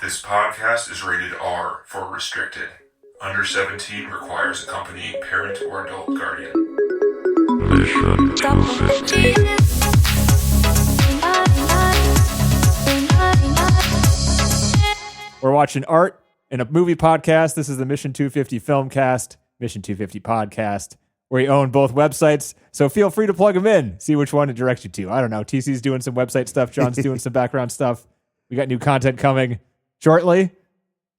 This podcast is rated R for restricted. Under 17 requires accompanying parent or adult guardian. Mission 250. We're watching art in a movie podcast. This is the Mission 250 Filmcast, Mission 250 Podcast. We own both websites, so feel free to plug them in. See which one to direct you to. I don't know. TC's doing some website stuff. John's doing some background stuff. We got new content coming shortly.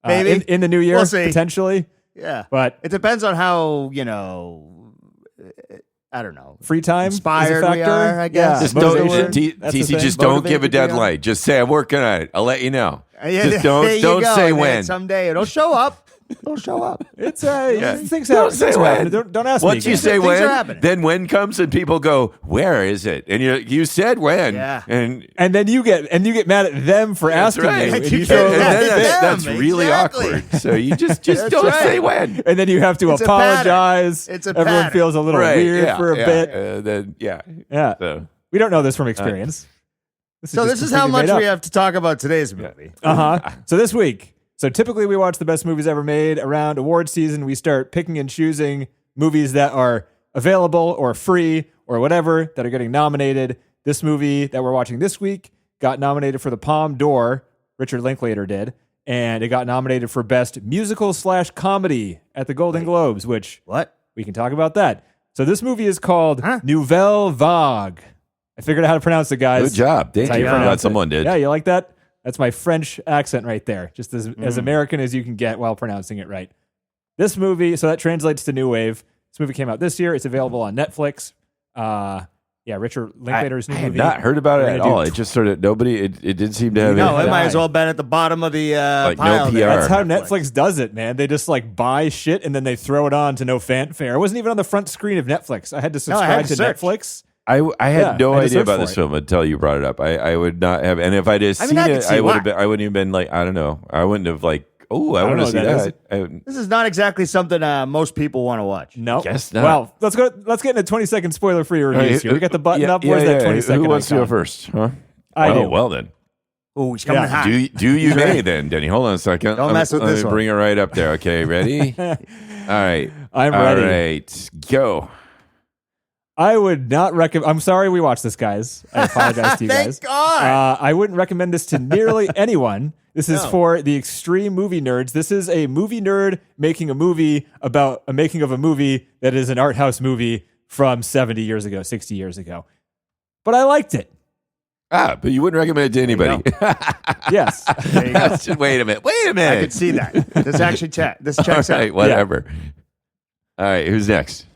Maybe. In the new year, We'll see. potentially. Yeah. But it depends on how, I don't know. Free time Inspired is a factor. we are, I guess. Yeah, Just don't, motivation. That's the TC, thing. just don't Motivated give a to be on. deadline. Just say, I'm working on it. I'll let you know. Yeah, Just there you don't go, say and then when. Someday it'll show up. It'll show up. It's Yeah. things Don't happen. say Things when. happen. Don't ask Once me. you again. say Things when, are happening. then when comes and people go, where is it? And you said when. Yeah. And and then you get mad at them for that's asking right. you, and You you can't throw do And that. then Them, that's really exactly. awkward. So you just That's don't right. say when. and then you have to It's a pattern. apologize. It's a Everyone pattern. feels a little Right, weird yeah, for a yeah. bit. Then yeah. Yeah, So we don't know this from experience. So this is how much we have to talk about today's movie. So this week, so typically we watch the best movies ever made. Around award season, we start picking and choosing movies that are available or free or whatever that are getting nominated. This movie that we're watching this week got nominated for the Palme d'Or. Richard Linklater did. And it got nominated for Best Musical/Comedy at the Golden Globes, which What? we can talk about that. So this movie is called Nouvelle Vague. I figured out how to pronounce it, guys. good job. Thank That's how you. you I'm glad pronounce it. someone did. Yeah, you like that? That's my French accent right there. Just as American as you can get while pronouncing it right. This movie, so that translates to New Wave. This movie came out this year. It's available on Netflix. Richard Linklater's new I had movie. not heard about it We're at gonna do all. It just sort of it didn't seem to have No, it any- might as well have been at the bottom of the Like, no pile. there. PR. That's how Netflix does it, man. They just like buy shit and then they throw it on to no fanfare. It wasn't even on the front screen of Netflix. I had to No, I subscribe had to to search. Netflix. I had Yeah, no I had to idea search about for this it. film until you brought it up. I would not have, and if I'd have seen I could it, see I would why. have been. I wouldn't even been like, I don't know. I wouldn't have like, oh, I don't want know to see what that that. This is not exactly something most people want to watch. No, Guess not. Well, let's get into 20-second spoiler-free reviews here. We got the button up. Where's that 20-second Who wants to go icon? first? Huh? I oh, do. well then. Oh, he's coming Yeah. hot. Do you may then, Denny? Hold on a second. Don't mess with let this me one. bring it right up there. Okay, ready? All right. I'm All ready. right, go. I would not recommend. I'm sorry we watched this, guys. I apologize to you Thank guys. God. I wouldn't recommend this to nearly anyone. This is No. for the extreme movie nerds. This is a movie nerd making a movie about a making of a movie that is an art house movie from 70 years ago, 60 years ago. But I liked it. But you wouldn't recommend it to anybody. Yes. There you go. Wait a minute. I could see that. This actually this checks All out. right, whatever. All right, who's next?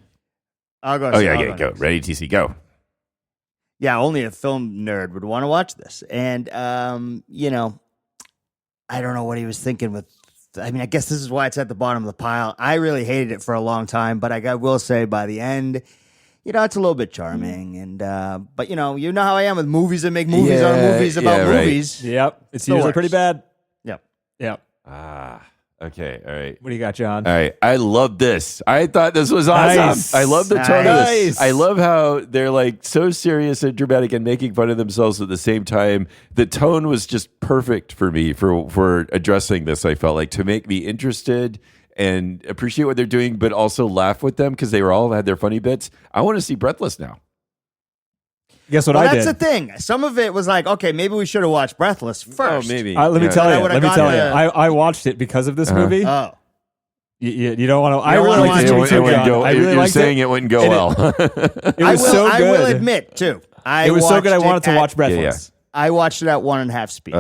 I'll go. Oh yeah, I'll yeah, go. next. Ready, TC, go. Yeah, only a film nerd would want to watch this. And, I don't know what he was thinking with. I mean, I guess this is why it's at the bottom of the pile. I really hated it for a long time, but I will say by the end, it's a little bit charming. And, but you know how I am with movies that make movies on movies about yeah, right. movies. Yep. It's The usually worst. pretty bad. Yep. Yep. Okay, all right. What do you got, John? All right, I love this. I thought this was awesome. Nice. I love the tone of Nice. this. I love how they're like so serious and dramatic and making fun of themselves at the same time. The tone was just perfect for me for addressing this. I felt like to make me interested and appreciate what they're doing, but also laugh with them because they were all had their funny bits. I want to see Breathless now. Guess what Well, I that's did? the thing. Some of it was like, okay, maybe we should have watched Breathless first. Oh, maybe. Let me Yeah. tell I you. would've Let me tell gone you. to- I watched it because of this movie. Oh. You don't want to. I don't really wanna liked watch it it too, wouldn't John. go, I really you're liked saying it. it wouldn't go And well. It was so I good. will admit, too. It was so good. I watched wanted it to watch at- Breathless. I watched it at 1.5 speed.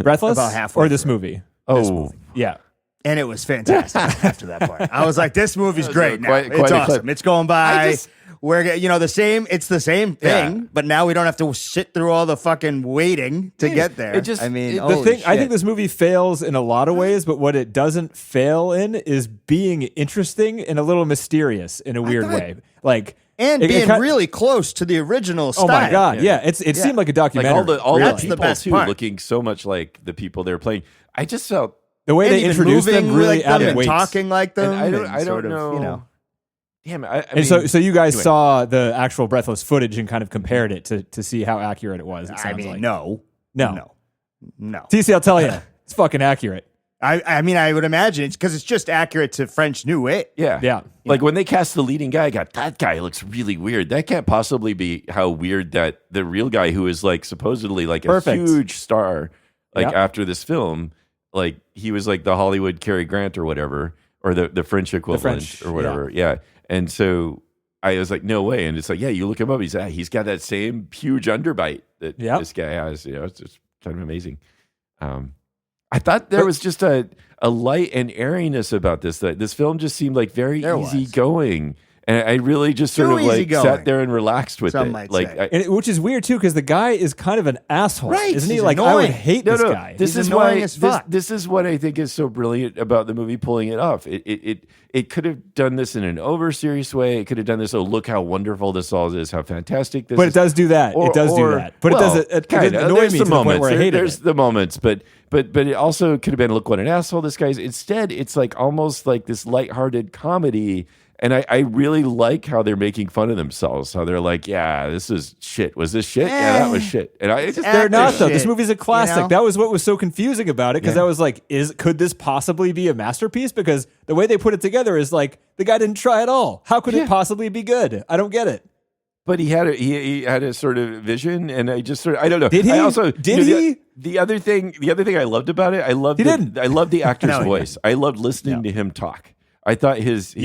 Breathless, about halfway or this through. movie. Oh, Yeah. And it was fantastic after that part. I was like, this movie's great now. quite It's a awesome. clip. It's going by. We're the same. It's the same thing, Yeah. but now we don't have to sit through all the fucking waiting to get there. it just- I mean, it- The holy thing, I shit. think this movie fails in a lot of ways, but what it doesn't fail in is being interesting and a little mysterious in a weird way. Like and it being kind- really close to the original style. Oh my god, yeah. It seemed like a like documentary. all That's the the people best too, part. looking so much like the people they're playing. I just felt. The way And they even introduced them moving really like them added and weight. talking like them. And I and don't sort of, know. Damn it! I And mean, so you guys anyway. saw the actual Breathless footage and kind of compared it to see how accurate it was. It I sounds mean, like. no. No. TC, TC, I'll tell you. It's fucking accurate. I mean, I would imagine it's because it's just accurate to French New Wave. Yeah. Yeah. Like when they cast the leading guy, I got, that guy looks really weird. That can't possibly be how weird that the real guy who is like supposedly like Perfect. a huge star, like Yeah. after this film, like he was like the Hollywood Cary Grant or whatever, or the French equivalent French, or whatever. Yeah. And so I was like, no way. And it's like, yeah, you look him up. He's got that same huge underbite that Yep. this guy has. You know, it's just kind of amazing. I thought there was just a light and airiness about this. That this film just seemed like very There was. easygoing, and I really just sort Too of like easygoing, sat there and relaxed with some it. might Like, say. Which is weird too, because the guy is kind of an asshole, Right, isn't he? he's Like, I would annoying. hate this guy. This He's is annoying why as fuck. this is what I think is so brilliant about the movie pulling it off. It could have done this in an over serious way. It could have done this. Oh, look how wonderful this all is! How fantastic this But is! it does do that. It does do that. But it doesn't. It doesn't annoy me to the point where I hated There's it. the moments, but it also could have been, look what an asshole this guy is. Instead, it's like almost like this lighthearted comedy. And I really like how they're making fun of themselves. How they're like, yeah, this is shit. Was this shit? Yeah, that was shit. And I just They're not though. shit, This movie's a classic. you know? That was what was so confusing about it, because I was like, could this possibly be a masterpiece? Because the way they put it together is like the guy didn't try at all. How could it possibly be good? I don't get it. But he had a sort of vision, and I just sort of, I don't know. Did he? I also, Did you know, he? The other thing I loved about it, I loved the actor's No, he voice. I loved listening to him talk. I thought his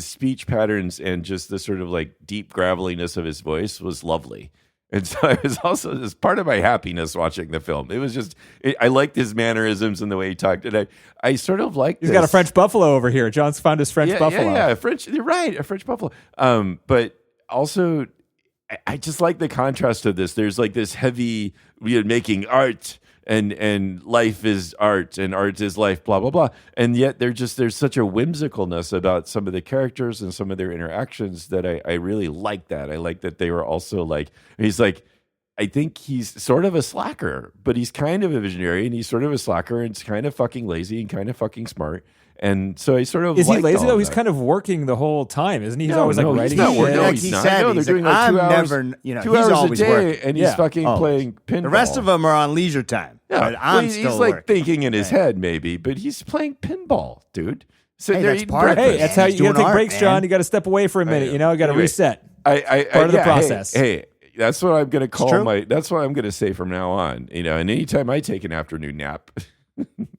speech patterns and just the sort of like deep graveliness of his voice was lovely. And so I was also, as part of my happiness watching the film, it was just, I liked his mannerisms and the way he talked. And I sort of liked He's got a French buffalo over here. John's found his French buffalo. Yeah, French. You're right, a French buffalo. But also, I just like the contrast of this. There's like this heavy, making art, and life is art, and art is life, blah blah blah. And yet there's such a whimsicalness about some of the characters and some of their interactions that I really like that. I like that they were also like, he's like, I think he's sort of a slacker, but he's kind of a visionary, and he's sort of a slacker, and he's kind of fucking lazy and kind of fucking smart. And so I sort of Is he liked lazy all though? of He's that. kind of working the whole time, isn't he? He's No, always like no, writing he's not shit. working. No, like he's he not. said, No, they're he's doing like, like 2 I'm hours, never, you know, 2 he's hours a always day, working. and he's Yeah. fucking Always. playing pinball. The rest of them are on leisure time. Yeah, But well, I'm he's still like working. thinking in his head, maybe, but he's playing pinball, dude. So Hey, they're that's eating part of it. breakfast. Hey, that's how He's you gotta doing take art, breaks, man. John. You got to step away for a minute. You know, you got to Anyway, reset. Part of the process. Hey, that's what I'm going to call true. that's what I'm going to say from now on. You know, and anytime I take an afternoon nap,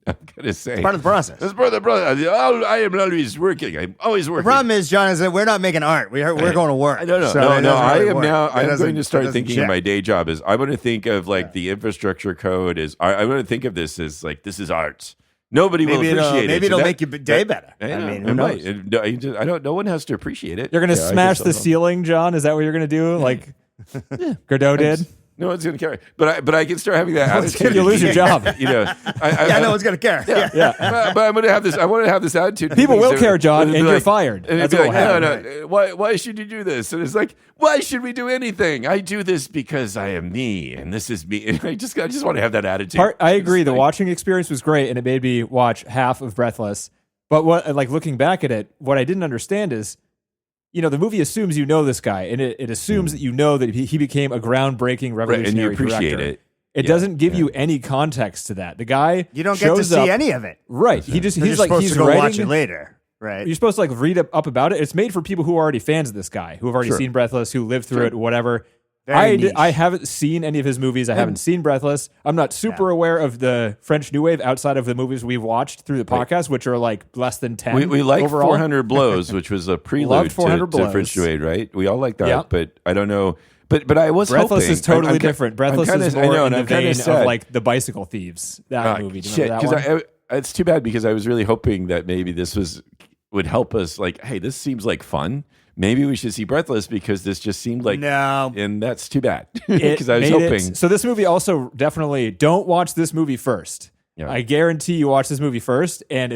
I'm going to say Part of the process. That's part of the process. I am always working. I'm always working. The problem is, John, is that we're not making art. We're going to work. No. So it doesn't I really am work. now. It I'm doesn't- going to it start doesn't thinking check. of my day job as I'm going to think of like the infrastructure code is. I'm going to think of this as like this is art. Nobody will Maybe appreciate it. Maybe So it'll that- make your day better. I I know, mean, it who might. knows? No, I don't. No one has to appreciate it. You're gonna Yeah, I smash guess the so. ceiling, John. Is that what you're gonna do? Like Godot did? No one's going to care. But I can start having that attitude. You lose your job. You know, Yeah, no one's going to care. Yeah. Yeah. But I'm going to have this. I want to have this attitude. People will care, John, It'll be and you're fired. And That's it'd be what like, will no. Why should you do this? And it's like, why should we do anything? I do this because I am me, and this is me. And I just want to have that attitude. I agree. It's The like- watching experience was great, and it made me watch half of Breathless. But what, like looking back at it, what I didn't understand is, you know, the movie assumes you know this guy, and it assumes that you know that he became a groundbreaking revolutionary and you appreciate director. it. It Yeah, doesn't give yeah. you any context to that. The guy You don't get to shows see up- any of it. Right. You're He's just like supposed he's to go writing. watch it later, right? You're supposed to like read up about it. It's made for people who are already fans of this guy, who have already Sure. seen Breathless, who lived through Sure. it, whatever. Very niche. I haven't seen any of his movies. I haven't seen Breathless. I'm not super aware of the French New Wave outside of the movies we've watched through the podcast, which are like less than 10 We like overall. 400 Blows, which was a prelude Loved to 400 Blows. French New Wave, right? We all like that, Yeah. but I don't know. But I was Breathless hoping. is totally I'm ki- different. Breathless I'm kinda, is more I know, in and the I'm kinda vein of sad. like the Bicycle Thieves. That movie. Do you Shit, remember that one? it's too bad because I was really hoping that maybe this would help us. Like, hey, this seems like fun. Maybe we should see Breathless because this just seemed like No. and that's too bad It because I was made it- hoping. So this movie also definitely don't watch this movie first. Yeah. I guarantee you watch this movie first, and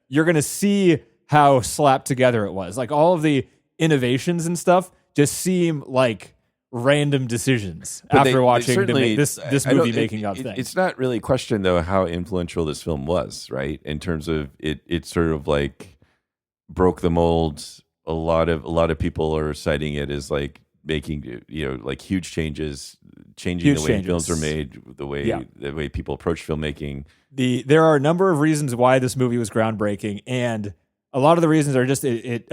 you're gonna see how slapped together it was. Like all of the innovations and stuff just seem like random decisions But after they watching certainly- this I don't- movie making up thing. It's not really a question though how influential this film was, right? In terms of it sort of like broke the mold. A lot of people are citing it as like making, like huge changes, changing the way films are made, the way people approach filmmaking. There are a number of reasons why this movie was groundbreaking, and a lot of the reasons are just it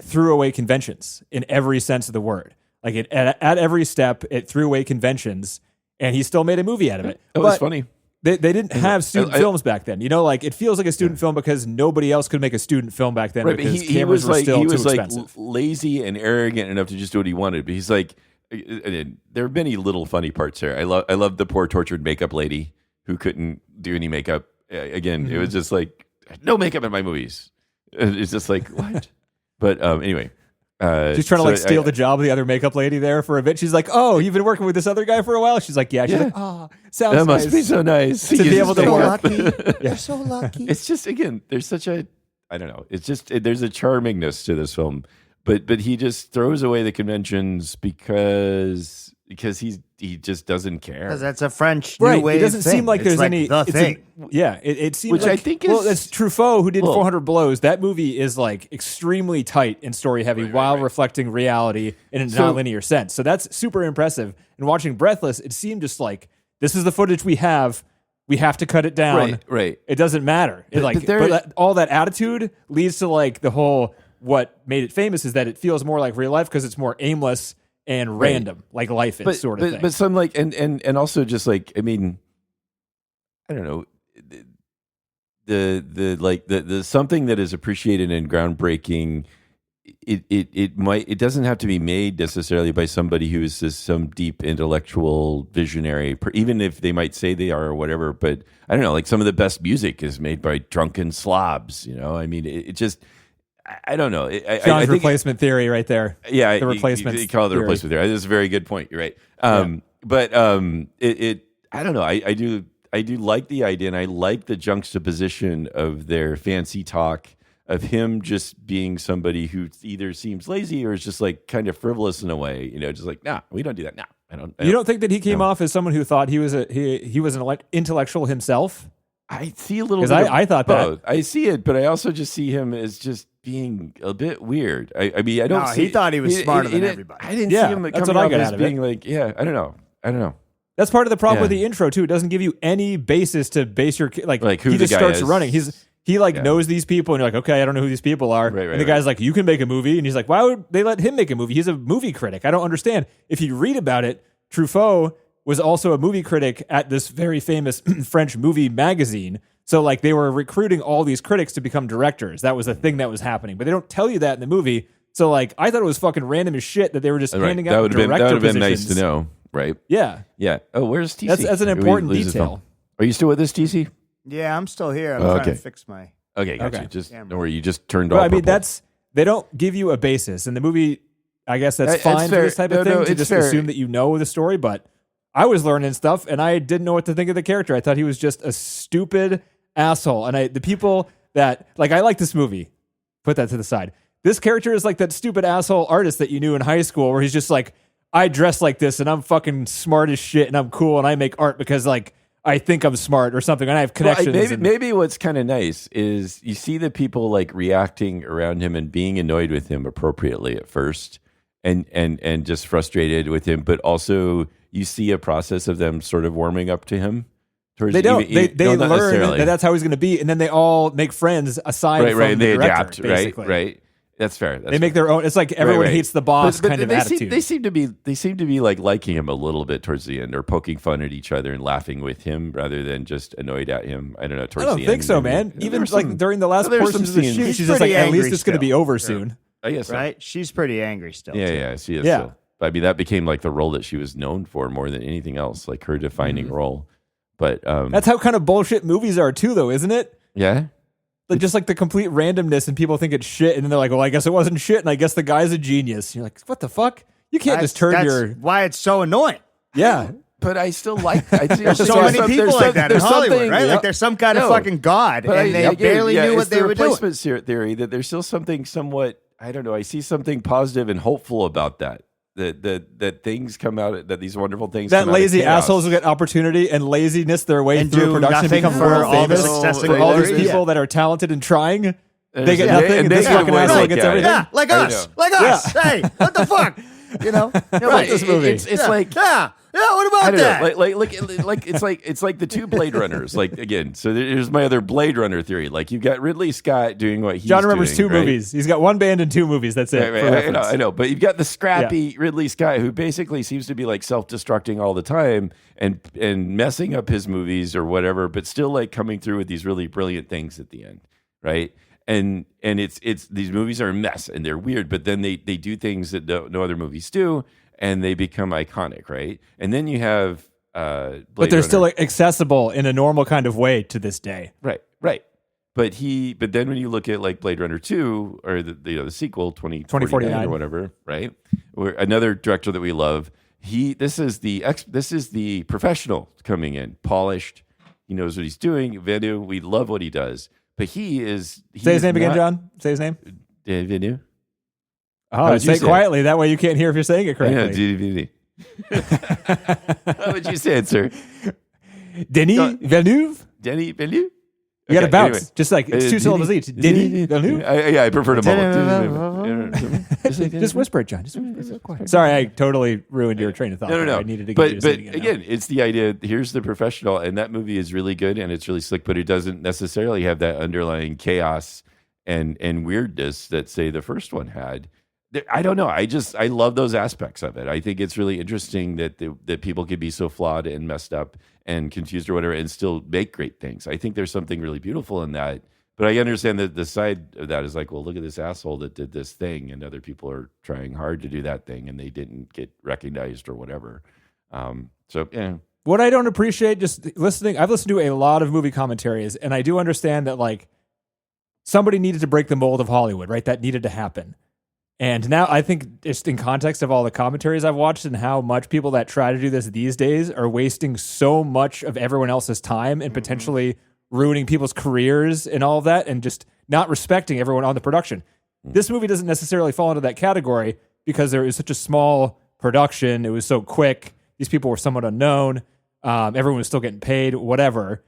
threw away conventions in every sense of the word. Like at every step, it threw away conventions, and he still made a movie out of it. It was funny. They didn't have student films back then. Like it feels like a student film because nobody else could make a student film back then. Right, because but he cameras was were like still too expensive. Lazy and arrogant enough to just do what he wanted. But he's like, there are many little funny parts there. I love the poor tortured makeup lady who couldn't do any makeup. Again, it was just like no makeup in my movies. It's just like what? But anyway. She's trying to steal the job of the other makeup lady there for a bit. She's like, "Oh, you've been working with this other guy for a while." She's like, "Yeah." She's like, "Oh, sounds that nice. must be so nice to be able to work." You're so lucky. It's just there's such a I don't know. It's just there's a charmingness to this film, but he just throws away the conventions because he just doesn't care. Because that's a French right. new wave It doesn't thing. seem like It's there's any. the thing. It seems Which like, I think is that's Truffaut who did 400 Blows. That movie is like extremely tight and story heavy while reflecting reality in a nonlinear sense. So that's super impressive. And watching Breathless, it seemed just like this is the footage we have. We have to cut it down. Right. It doesn't matter. All that attitude leads to like the whole. What made it famous is that it feels more like real life because it's more aimless and random, like life is sort of thing. But some like and also just like I mean, I don't know, the something that is appreciated and groundbreaking. It doesn't have to be made necessarily by somebody who is just some deep intellectual visionary, even if they might say they are or whatever. But I don't know, like some of the best music is made by drunken slobs. I mean, it just. I don't know. John's replacement theory right there. Yeah, the replacement. You call it the replacement theory. This is a very good point. You're right. But I don't know. I do like the idea, and I like the juxtaposition of their fancy talk of him just being somebody who either seems lazy or is just like kind of frivolous in a way. Just like, nah, we don't do that. Nah, I don't. You don't think that he came off as someone who thought he was an intellectual himself? I see a little bit. Because I thought both. that. I see it, but I also just see him as just being a bit weird. I mean, I don't. He thought he was smarter than everybody. I didn't see him that's coming what I off got as out of being it. like, I don't know. That's part of the problem with the intro too. It doesn't give you any basis to base your like who he the just guy starts is. running. He knows these people, and you're like, okay, I don't know who these people are. Right, and the guy's like, you can make a movie, and he's like, why would they let him make a movie? He's a movie critic. I don't understand. If you read about it, Truffaut was also a movie critic at this very famous French movie magazine. So like they were recruiting all these critics to become directors. That was a thing that was happening, but they don't tell you that in the movie. So like I thought it was fucking random as shit that they were just handing out director positions. That would have been nice to know, right? Yeah. Oh, where's TC? That's an important detail. Are you still with us, TC? Yeah, I'm still here. I'm trying to fix my. Okay, gotcha. Okay. Just don't worry. You just turned Well, off. I mean, they don't give you a basis in the movie. I guess that's It's fine for fair. this type of thing to it's just fair. assume that you know the story. But I was learning stuff, and I didn't know what to think of the character. I thought he was just a stupid asshole. And the people that I like this movie. Put that to the side. This character is like that stupid asshole artist that you knew in high school, where he's just like, I dress like this, and I'm fucking smart as shit, and I'm cool, and I make art because I think I'm smart or something, and I have connections. Well, maybe what's kind of nice is you see the people like reacting around him and being annoyed with him appropriately at first, and just frustrated with him, but also you see a process of them sort of warming up to him. They don't. They learn that that's how he's going to be, and then they all make friends aside from the they director, adapt, basically. right. That's fair. They make their own. It's like everyone hates the boss kind of attitude. They seem to be like liking him a little bit towards the end, or poking fun at each other and laughing with him rather than just annoyed at him. I don't know. Towards I don't the think end, so, maybe. man. Even like during the last portions of the shoot, she's just like, at least it's going to be over soon. I guess so. Right? She's pretty angry still. Yeah, she is. Yeah. Still. But I mean, that became like the role that she was known for more than anything else, like her defining role. But that's how kind of bullshit movies are too, though, isn't it? Yeah. Like just like the complete randomness, and people think it's shit, and then they're like, "Well, I guess it wasn't shit, and I guess the guy's a genius." And you're like, "What the fuck? You can't just turn That's why it's so annoying. yeah." But I still like. There's so many people like that in Hollywood, right? Like there's some kind of fucking god, and they barely knew what they were doing. Replacement theory that there's still something somewhat. I don't know. I see something positive and hopeful about that. That things come out. That these wonderful things. That come lazy out of chaos. assholes will get opportunity and laziness their way And through do production and nothing become for world all the famous. success For and all these glory. people that are talented and trying, they get Yeah, nothing. and And they this get fucking away asshole with gets it. everything. Yeah, like I us. know. Like us. Hey, what the fuck? You know, Right. this movie. It's like yeah. What about I don't that? know, like it's like the two Blade Runners. Like again, so here's my other Blade Runner theory. Like you've got Ridley Scott doing what he's John remembers doing, two right? movies. He's got one band and two movies. That's it. Right, for right, reference. I know, but you've got the scrappy Ridley Scott who basically seems to be like self-destructing all the time and messing up his movies or whatever, but still like coming through with these really brilliant things at the end, right? And it's these movies are a mess and they're weird, but then they do things that no other movies do, and they become iconic, right? And then you have Blade But they're Runner. still accessible in a normal kind of way to this day. Right. But then when you look at like Blade Runner 2 or the sequel 2049 or whatever, right? Or another director that we love, this is the professional coming in, polished. He knows what he's doing. Villeneuve, we love what he does. But say his name again, John. Say his name. Villeneuve. Oh, say it quietly. That way you can't hear if you're saying it correctly. Yeah, Villeneuve. How would you say it, sir? Denis Villeneuve. Denis Villeneuve? You got to Okay, bounce. anyway. Just like it's two syllables each. Denis Villeneuve. I prefer to mumble. Just whisper it, John. Just whisper it quiet. Sorry, I totally ruined your train of thought. No. I needed to get you to say it But again. again, it's the idea. Here's the professional, and that movie is really good and it's really slick, but it doesn't necessarily have that underlying chaos and weirdness that say the first one had. I don't know. I love those aspects of it. I think it's really interesting that people can be so flawed and messed up and confused or whatever and still make great things. I think there's something really beautiful in that. But I understand that the side of that is like, well, look at this asshole that did this thing, and other people are trying hard to do that thing, and they didn't get recognized or whatever. So, yeah. What I don't appreciate, just listening, I've listened to a lot of movie commentaries, and I do understand that like somebody needed to break the mold of Hollywood, right? That needed to happen. And now I think just in context of all the commentaries I've watched and how much people that try to do this these days are wasting so much of everyone else's time and potentially ruining people's careers and all of that and just not respecting everyone on the production. This movie doesn't necessarily fall into that category because there is such a small production. It was so quick. These people were somewhat unknown. Everyone was still getting paid, whatever.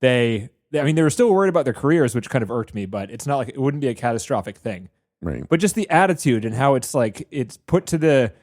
They were still worried about their careers, which kind of irked me, but it's not like it wouldn't be a catastrophic thing. Right. But just the attitude and how it's like it's put to the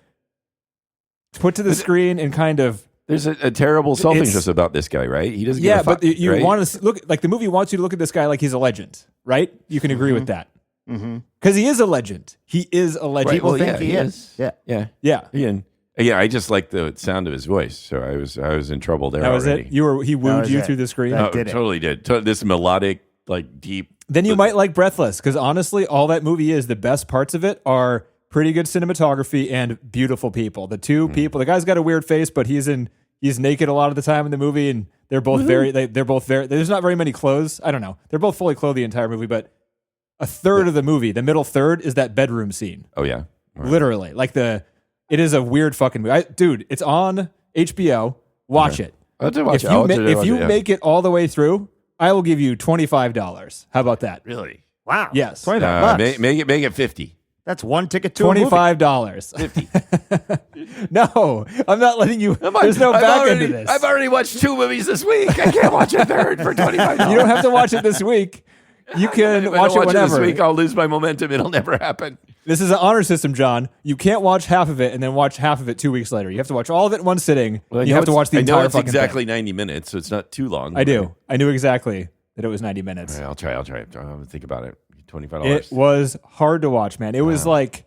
screen and kind of There's a terrible selfishness about this guy, right? He doesn't. yeah, give a fuck, but you right? want to look like the movie wants you to look at this guy like he's a legend, right? You can agree with that because he is a legend. He is a legend. Right, People well, think yeah, he he is. Yeah. Yeah. Yeah, Yeah. I just like the sound of his voice, so I was in trouble there. that was already. it. He wooed was you it. through the screen. That Oh, did it. totally did. This melodic, like deep. Then you might like Breathless because honestly, all that movie is the best parts of it are pretty good cinematography and beautiful people. The two people, the guy's got a weird face, but he's naked a lot of the time in the movie, and they're both they're both very. There's not very many clothes. I don't know. They're both fully clothed the entire movie, but a third of the movie, the middle third, is that bedroom scene. Oh yeah. Right. Literally, like it is a weird fucking movie. Dude, it's on HBO. Watch it. I'll have to watch If it. you make it all the way through, I will give you $25. How about that? Really, Wow. Yes. $25. make it 50. That's one ticket to a movie. $25. 50. No, I'm not letting you. There's no back end to this. I've already watched 2 movies this week. I can't watch a third for $25. You don't have to watch it this week. You can If I watch don't it whenever. this week, I'll lose my momentum. It'll never happen. This is an honor system, John. You can't watch half of it and then watch half of it 2 weeks later. You have to watch all of it in one sitting. Well, You have to watch the I know entire it's fucking exactly thing. 90 minutes, so it's not too long. I do. I knew exactly that it was 90 minutes. All right, I'll try. I'll think about it. $25. It was hard to watch, man. It was like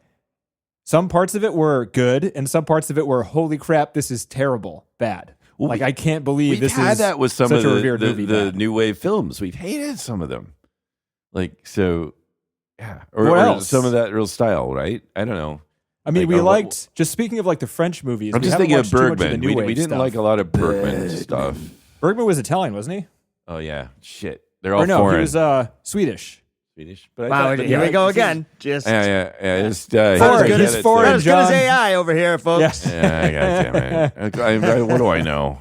some parts of it were good and some parts of it were holy crap, this is terrible, bad. Well, like I can't believe We've this had is that with some such of a revered the movie. bad. new wave films. We've hated some of them. Like, so, yeah. Or, What or else? some of that real style, right? I don't know. I mean, like, we or liked, just speaking of like the French movies. I'm we just haven't thinking of watched too much the Bergman. new We wave didn't stuff. like a lot of Bergman stuff. Bergman was Italian, wasn't he? Oh, yeah. Shit. They're all Or no, foreign. he was Swedish. Swedish. But I Wow, thought- here we go this is- again. Just Yeah. It's, not Foreign. as good He's as, foreign, not as good as John. AI over here, folks. Yeah. Yeah, goddamn it. What do I know?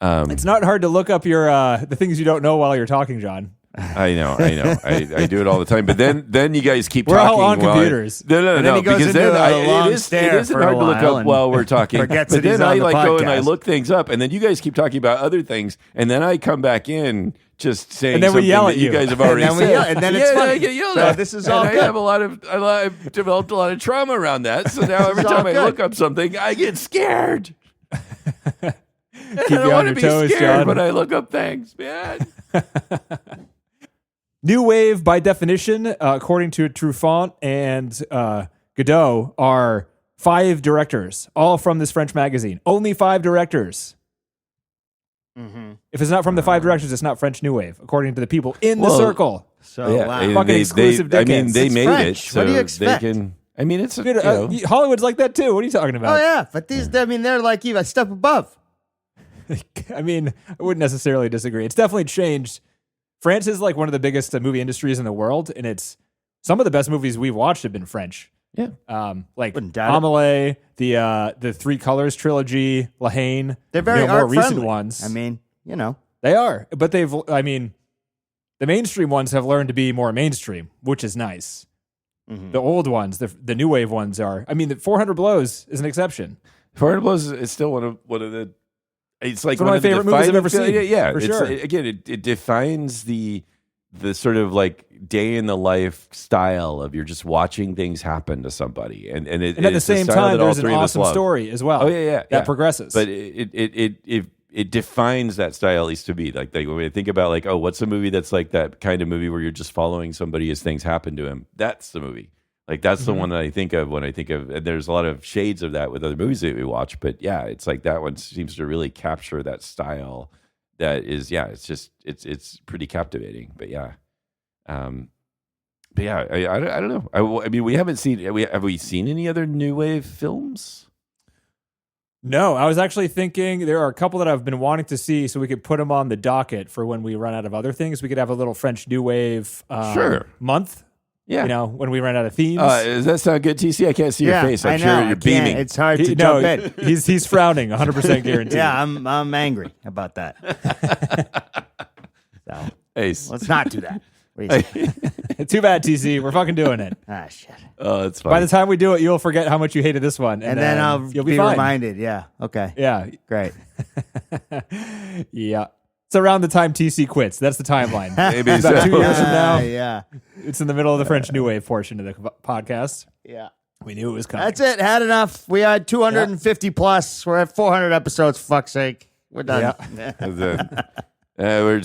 It's not hard to look up your the things you don't know while you're talking, John. I know. I do it all the time. But then you guys keep We're talking. all on while computers. No. And then he goes Because into then a long it stare isn't for a hard to look while up and while we're talking. forgets But that he's then I on the go and I podcast. look things up, and then you guys keep talking about other things, and then I come back in just saying And then we something yell that at you you. guys have And already then we said. yell, and then it's funny. I get yelled So at. this is And all I good. have I've developed a lot of trauma around that. So now every is all time I good. look up something, I get scared. I Keep don't you want on to your be toes, scared John. when I look up things, man. New Wave, by definition, according to Truffaut and Godot, are 5 directors, all from this French magazine. Only 5 directors. If it's not from the 5 directors, it's not French New Wave, according to the people in the Well, circle. So wow. Fucking exclusive I mean, dickheads. they It's made French. it, so What do you expect? they can. I mean, it's Dude, Hollywood's like that too. What are you talking Oh about? yeah, but these, I mean, they're like you, a step above. I mean, I wouldn't necessarily disagree. It's definitely changed. France is like one of the biggest movie industries in the world, and it's some of the best movies we've watched have been French. Yeah. Like Wouldn't doubt it. Amelie, the Three Colors trilogy, La Haine. They're very more art recent friendly. ones. I mean, you know, They are, but the mainstream ones have learned to be more mainstream, which is nice. The old ones, the new wave ones are. I mean, the 400 Blows is an exception. 400 Blows is still one of the. It's like It's one of my favorite movies I've ever seen. Yeah, for it's, sure. Again, it defines the sort of like day in the life style of you're just watching things happen to somebody, and And at the it's a same style time, that all there's an three of us awesome love. story as well. Oh yeah, that progresses. But it defines that style, at least to me. Like when I think about like, oh, what's a movie that's like that kind of movie where you're just following somebody as things happen to him? That's the movie. Like that's the one that I think of when I think of. And there's a lot of shades of that with other movies that we watch. But yeah, it's like that one seems to really capture that style. That is, yeah, it's just it's pretty captivating. But yeah, I don't know. I mean, we haven't seen. Have we seen any other new wave films? No, I was actually thinking there are a couple that I've been wanting to see, so we could put them on the docket for when we run out of other things. We could have a little French New Wave Sure. month. Yeah. You know, when we run out of themes. Does that sound good, TC? I can't see your face. I'm I know, sure I you're can't. beaming. It's hard to no, jump in. he's frowning, 100% guaranteed. Yeah, I'm angry about that. So Hey, let's not do that. What do you say? Too bad, TC. We're fucking doing it. Ah, shit. oh, it's fine. By the time we do it, you'll forget how much you hated this one, And then I'll you'll be be fine. reminded. Yeah. Okay. Yeah, Great. yeah. It's around the time TC quits. That's the timeline. Maybe It's about so. 2 years from now. Yeah. It's in the middle of the French New Wave portion of the podcast. Yeah. We knew it was coming. That's it. Had enough. We had 250 plus. We're at 400 episodes. For fuck's sake. We're done. We're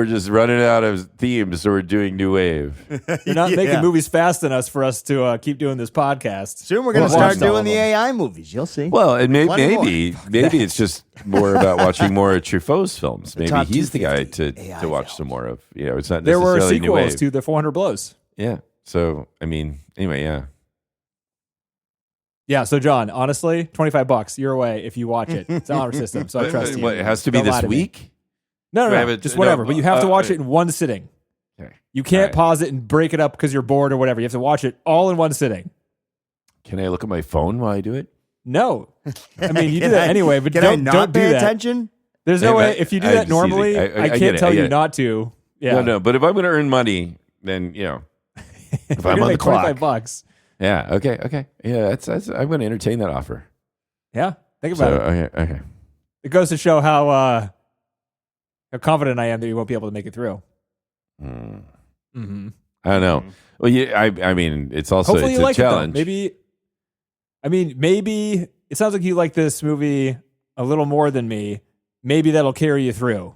just running out of themes, so we're doing new wave. They're not Yeah. making movies fast enough for us to keep doing this podcast. Soon we're going to We'll watch start all doing of the them. AI movies. You'll see. Well, and Plenty more. maybe it's just more about watching more of Truffaut's films. Maybe top he's the guy 250 to AI watch films. some more of. You know, it's not There were necessarily new wave. sequels to the 400 Blows. Yeah. So I mean, anyway, yeah. Yeah, so John, honestly, $25 your way if you watch it. It's on our system, so I trust you. What, it has to be Don't lie this to me. week? No, Do I no, have no, it- just no, whatever. But you have to watch uh, it in one sitting. Okay. You can't All right. pause it and break it up because you're bored or whatever. You have to watch it all in one sitting. Can I look at my phone while I do it? No, I mean you do Can that I- anyway, but can I don't not do pay that. attention? There's no Hey, way but if you do I that just normally, I I get can't it, tell I get you it. not to. Yeah, No. But if I'm going to earn money, then you know, if You're I'm gonna on the make clock, $25. yeah, okay, yeah, that's. I'm going to entertain that offer. Yeah, think So about it. okay. It goes to show how confident I am that you won't be able to make it through. Mm-hmm. I don't know. Well, yeah, I mean, it's also Hopefully it's you a like challenge. it though. Maybe it sounds like you like this movie a little more than me. Maybe that'll carry you through.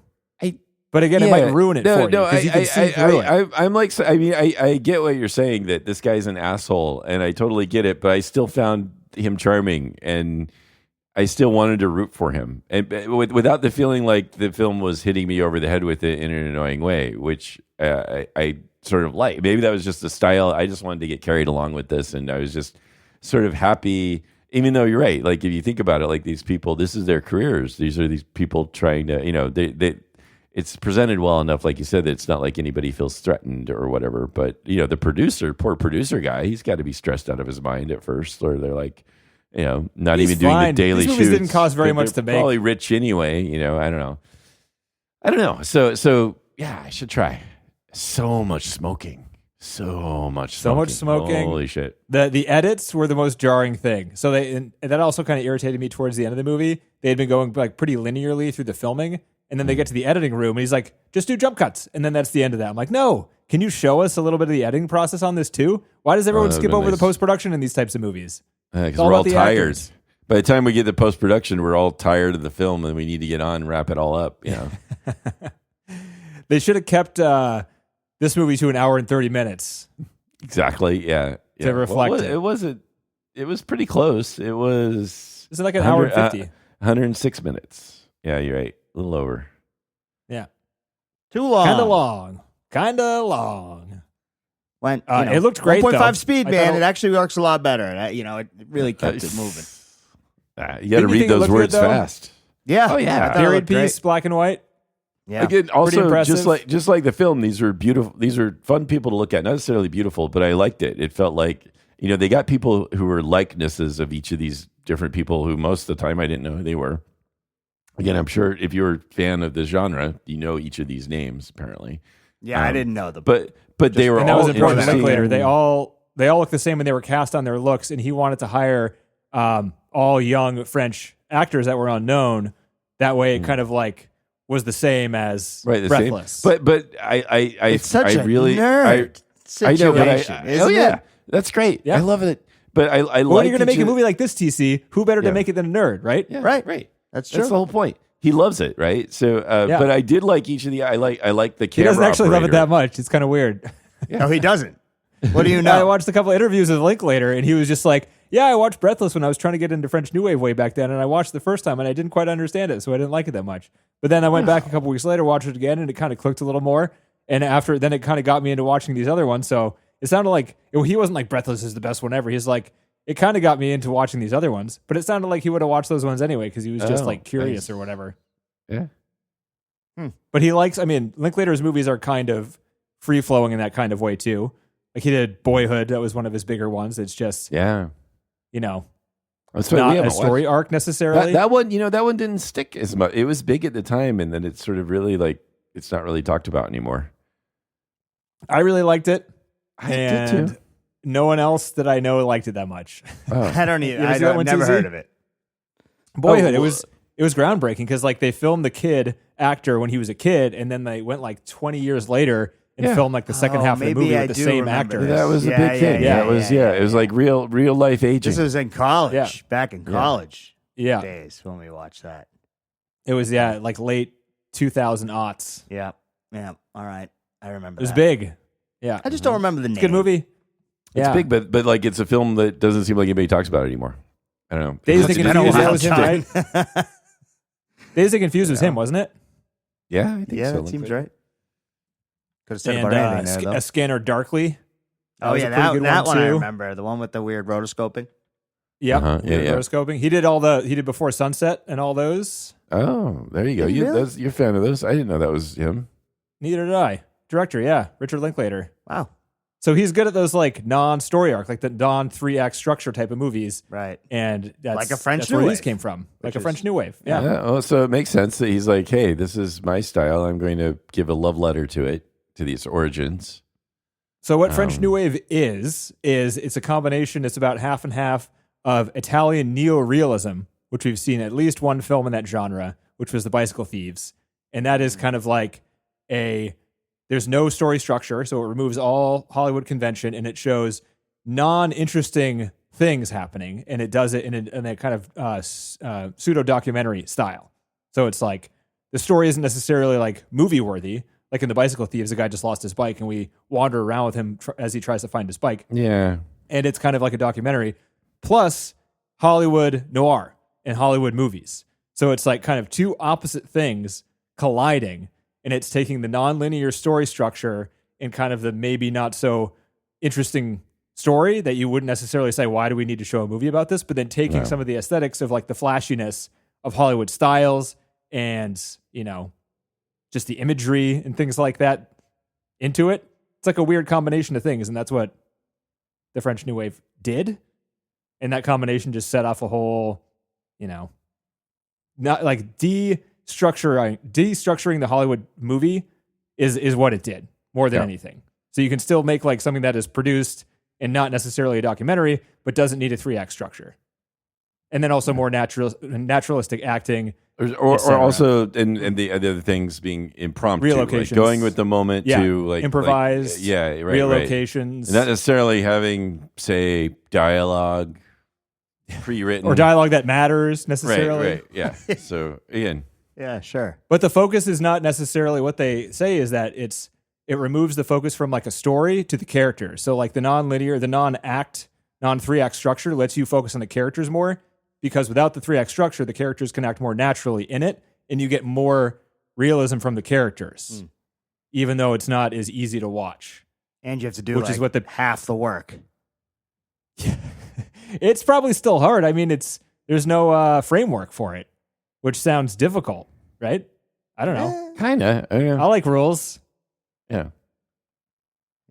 But again, it might ruin it for you because you can see through it. I'm like, I mean, I get what you're saying that this guy's an asshole, and I totally get it. But I still found him charming, and I still wanted to root for him, and without the feeling like the film was hitting me over the head with it in an annoying way, which I sort of like. Maybe that was just the style. I just wanted to get carried along with this, and I was just sort of happy. Even though you're right, like if you think about it, like these people, this is their careers. These are these people trying to, you know, they it's presented well enough, like you said, that it's not like anybody feels threatened or whatever. But you know, the poor producer guy, he's got to be stressed out of his mind at first, or they're like, you know, not He's even doing fine. the daily These shoots. movies didn't cost very much They're to make. Probably rich anyway. You know, I don't know. So yeah, I should try. So much smoking. Holy shit. The edits were the most jarring thing. So and that also kind of irritated me towards the end of the movie. They had been going like pretty linearly through the filming, And then they get to the editing room and he's like, just do jump cuts. And then that's the end of that. I'm like, no, can you show us a little bit of the editing process on this too? Why does everyone skip over the post-production in these types of movies? Because we're all tired. Actors. By the time we get to post-production, we're all tired of the film and we need to get on and wrap it all up. They should have kept this movie to an hour and 30 minutes. Exactly. Yeah. To reflect it was pretty close. It was. Is it like an hour and 50? 106 minutes. Yeah, you're right. A little over. Yeah. Too long. Kind of long. When, it looked great, 1.5 speed, man. It actually works a lot better. It really kept it moving. You got to read those words fast. Yeah. Oh, yeah. Period piece, black and white. Yeah. Again, also, just like the film, these are beautiful. These are fun people to look at. Not necessarily beautiful, but I liked it. It felt like, they got people who were likenesses of each of these different people who most of the time I didn't know who they were. Again, I'm sure if you're a fan of this genre, you know each of these names, apparently. Yeah, I didn't know them. But they were all interesting. And that was important to Linklater. They all look the same when they were cast on their looks, and he wanted to hire all young French actors that were unknown. That way it kind of like was the same as Breathless. Same. But it's such a really nerd situation, yeah. That's great. Yeah. I love it. But I like. When you're going to make a movie like this, TC, who better to make it than a nerd, right? Yeah, right. That's true. That's the whole point. He loves it, right? So, but I did like each of the. I like the camera. He doesn't actually operator. love it that much. It's kind of weird. No, he doesn't. What do you know? I watched a couple of interviews with Linklater, and he was just like, "Yeah, I watched Breathless when I was trying to get into French New Wave way back then, and I watched the first time, and I didn't quite understand it, so I didn't like it that much. But then I went back a couple weeks later, watched it again, and it kind of clicked a little more. And then it kind of got me into watching these other ones. So it sounded like he wasn't like Breathless is the best one ever. He's like, it kind of got me into watching these other ones, but it sounded like he would have watched those ones anyway because he was just like curious or whatever. Yeah. But Linklater's movies are kind of free flowing in that kind of way too. Like he did Boyhood, that was one of his bigger ones. It's just, not a story arc necessarily. That one, that one didn't stick as much. It was big at the time, and then it's sort of really like it's not really talked about anymore. I really liked it. I did too. No one else that I know liked it that much. Oh. I've never heard of it. Boyhood, it was groundbreaking because like they filmed the kid actor when he was a kid, and then they went like 20 years later and filmed like the second half of the movie with the same actor. That was a big thing. It was like real life aging. This was in college, back in college days when we watched that. It was like late 2000 aughts. Yeah. All right, I remember. It was big. Yeah, I just don't remember the name. It's a good movie. It's big, but like it's a film that doesn't seem like anybody talks about it anymore. I don't know. Dazed and Confused, that was him, right? Dazed and Confused was him, wasn't it? Yeah, I think so. Yeah, that seems right. Could have said and, about anything there, though. A Scanner Darkly. That one I remember. The one with the weird rotoscoping. Yep, rotoscoping. He did Before Sunset and all those. Oh, there you go. You're a fan of those? I didn't know that was him. Neither did I. Director, Richard Linklater. Wow. So he's good at those like non-story arc, like the non-3-act structure type of movies. Right. And that's like a French that's New where Wave. These came from. Like a French New Wave. Yeah. Oh, so it makes sense that he's like, hey, this is my style. I'm going to give a love letter to these origins. So what French New Wave is it's a combination, it's about half and half of Italian neo-realism, which we've seen at least one film in that genre, which was The Bicycle Thieves. And that is kind of like there's no story structure, so it removes all Hollywood convention, and it shows non-interesting things happening, and it does it in a kind of pseudo-documentary style. So it's like, the story isn't necessarily like movie-worthy. Like in The Bicycle Thieves, the guy just lost his bike, and we wander around with him as he tries to find his bike. Yeah. And it's kind of like a documentary, plus Hollywood noir and Hollywood movies. So it's like kind of two opposite things colliding, and it's taking the non-linear story structure and kind of the maybe not so interesting story that you wouldn't necessarily say, why do we need to show a movie about this? But then taking some of the aesthetics of like the flashiness of Hollywood styles and, just the imagery and things like that into it. It's like a weird combination of things, and that's what the French New Wave did. And that combination just set off a whole, not like destructuring the Hollywood movie is what it did more than anything. So you can still make like something that is produced and not necessarily a documentary, but doesn't need a 3-act structure. And then also more naturalistic acting or also and the other things being impromptu, Relocations. like going with the moment to like improvise, right, relocations, and not necessarily having say dialogue pre-written or dialogue that matters necessarily. Right, yeah. So again, Yeah, sure. But the focus is not necessarily what they say is that it removes the focus from like a story to the characters. So like the non-linear, the non-act, non-3-act structure lets you focus on the characters more, because without the 3-act structure, the characters can act more naturally in it, and you get more realism from the characters, even though it's not as easy to watch. And you have to do Which is what half the work. It's probably still hard. I mean, there's no framework for it, which sounds difficult, right? I don't know. kind of. I like rules. Yeah.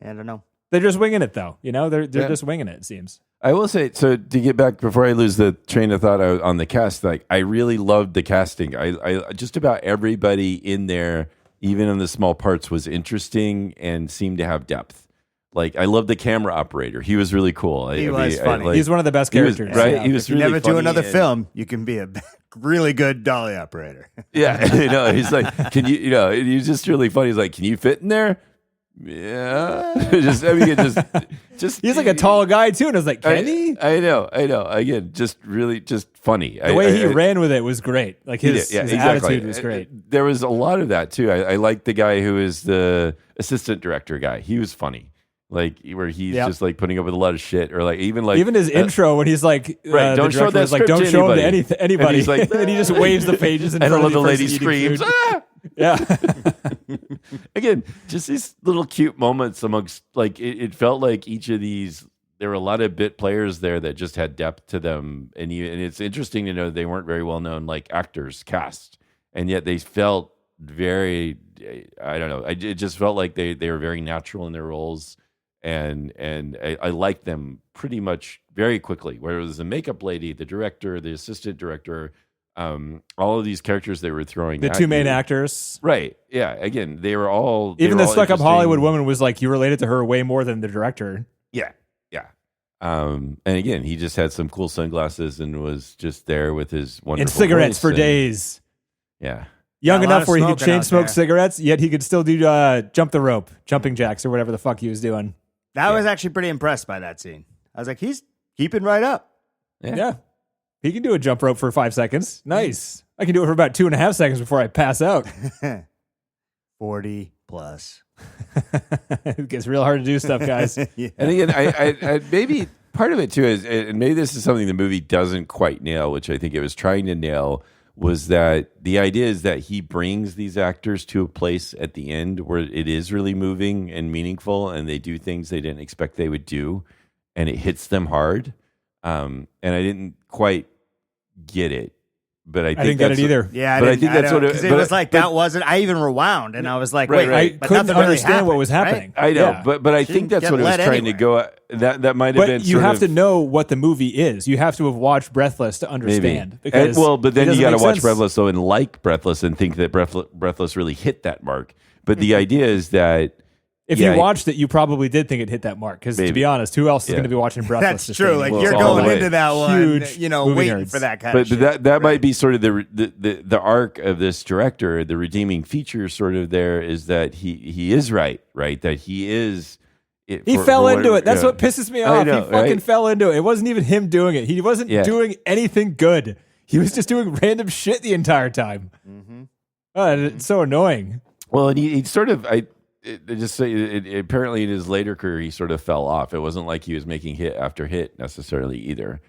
I don't know. They're just winging it, though. You know, they're just winging it. It seems. I will say, so to get back before I lose the train of thought on the cast, like I really loved the casting. I just about everybody in there, even in the small parts, was interesting and seemed to have depth. Like I love the camera operator; he was really cool. He was funny. He's one of the best characters, right? Yeah. He was If you really never do funny another and- film, you can be a really good dolly operator. Yeah, he's like, can you? He's just really funny. He's like, can you fit in there? Yeah, just He's like a tall guy too, and I was like, can he? I know. Again, just really, just funny. The way he ran with it was great. Like his exactly. attitude was great. There was a lot of that too. I liked the guy who is the assistant director guy. He was funny. Like where he's just like putting up with a lot of shit, or like even his intro when he's like, don't show that like, script don't to show him to anybody. anybody. And he's like, and he just waves the pages in and I front love of the the lady person eating screams. food. Ah! Yeah. Again, just these little cute moments amongst like it felt like each of these. There were a lot of bit players there that just had depth to them, and it's interesting to know they weren't very well known like actors cast, and yet they felt very. I don't know. It just felt like they were very natural in their roles. And I liked them pretty much very quickly. Where it was the makeup lady, the director, the assistant director, all of these characters they were throwing. The two main actors, right? Yeah. Again, they were all even the stuck-up interesting. Hollywood woman was like you related to her way more than the director. Yeah. And again, he just had some cool sunglasses and was just there with his wonderful And cigarettes voice for and- days. Yeah. Young Yeah, a lot enough of where he could smoking chain out smoke there. cigarettes, yet he could still do jump the rope, jumping jacks, or whatever the fuck he was doing. I was actually pretty impressed by that scene. I was like, he's keeping right up. Yeah. He can do a jump rope for 5 seconds. Nice. I can do it for about 2.5 seconds before I pass out. 40 plus. It gets real hard to do stuff, guys. Yeah. And again, I maybe part of it too is, and maybe this is something the movie doesn't quite nail, which I think it was trying to nail, was that the idea is that he brings these actors to a place at the end where it is really moving and meaningful, and they do things they didn't expect they would do, and it hits them hard. And I didn't quite get it, but I didn't get it either. Yeah, But I think that's what it- because it but- was like but- that wasn't. I even rewound and I was like, Right, wait, right. I but couldn't nothing really understand what was happened, happening. right? I know, Yeah. but I think Didn't that's get what it was led trying to anywhere. go. That might have been. But you have to know what the movie is. You have to have watched Breathless to understand. Because but then it you doesn't got to make watch sense. Breathless though and like Breathless and think that Breathless really hit that mark. But the idea is that If yeah, you watched it, you probably did think it hit that mark. Because to Maybe. be honest, who else is Yeah. going to be watching Breathless? That's true. Like Well, you're it's all going the way. into that one, Huge movie waiting nerds. for that kind but, of shit. that might be sort of the arc of this director. The redeeming feature sort of there is that he is right that he is. He fell into it. That's what pisses me I off. know, He fucking right? fell into it. It wasn't even him doing it. He wasn't doing anything good. He was just doing random shit the entire time. It's so annoying. Well, and he sort of apparently in his later career he sort of fell off. It wasn't like he was making hit after hit necessarily either.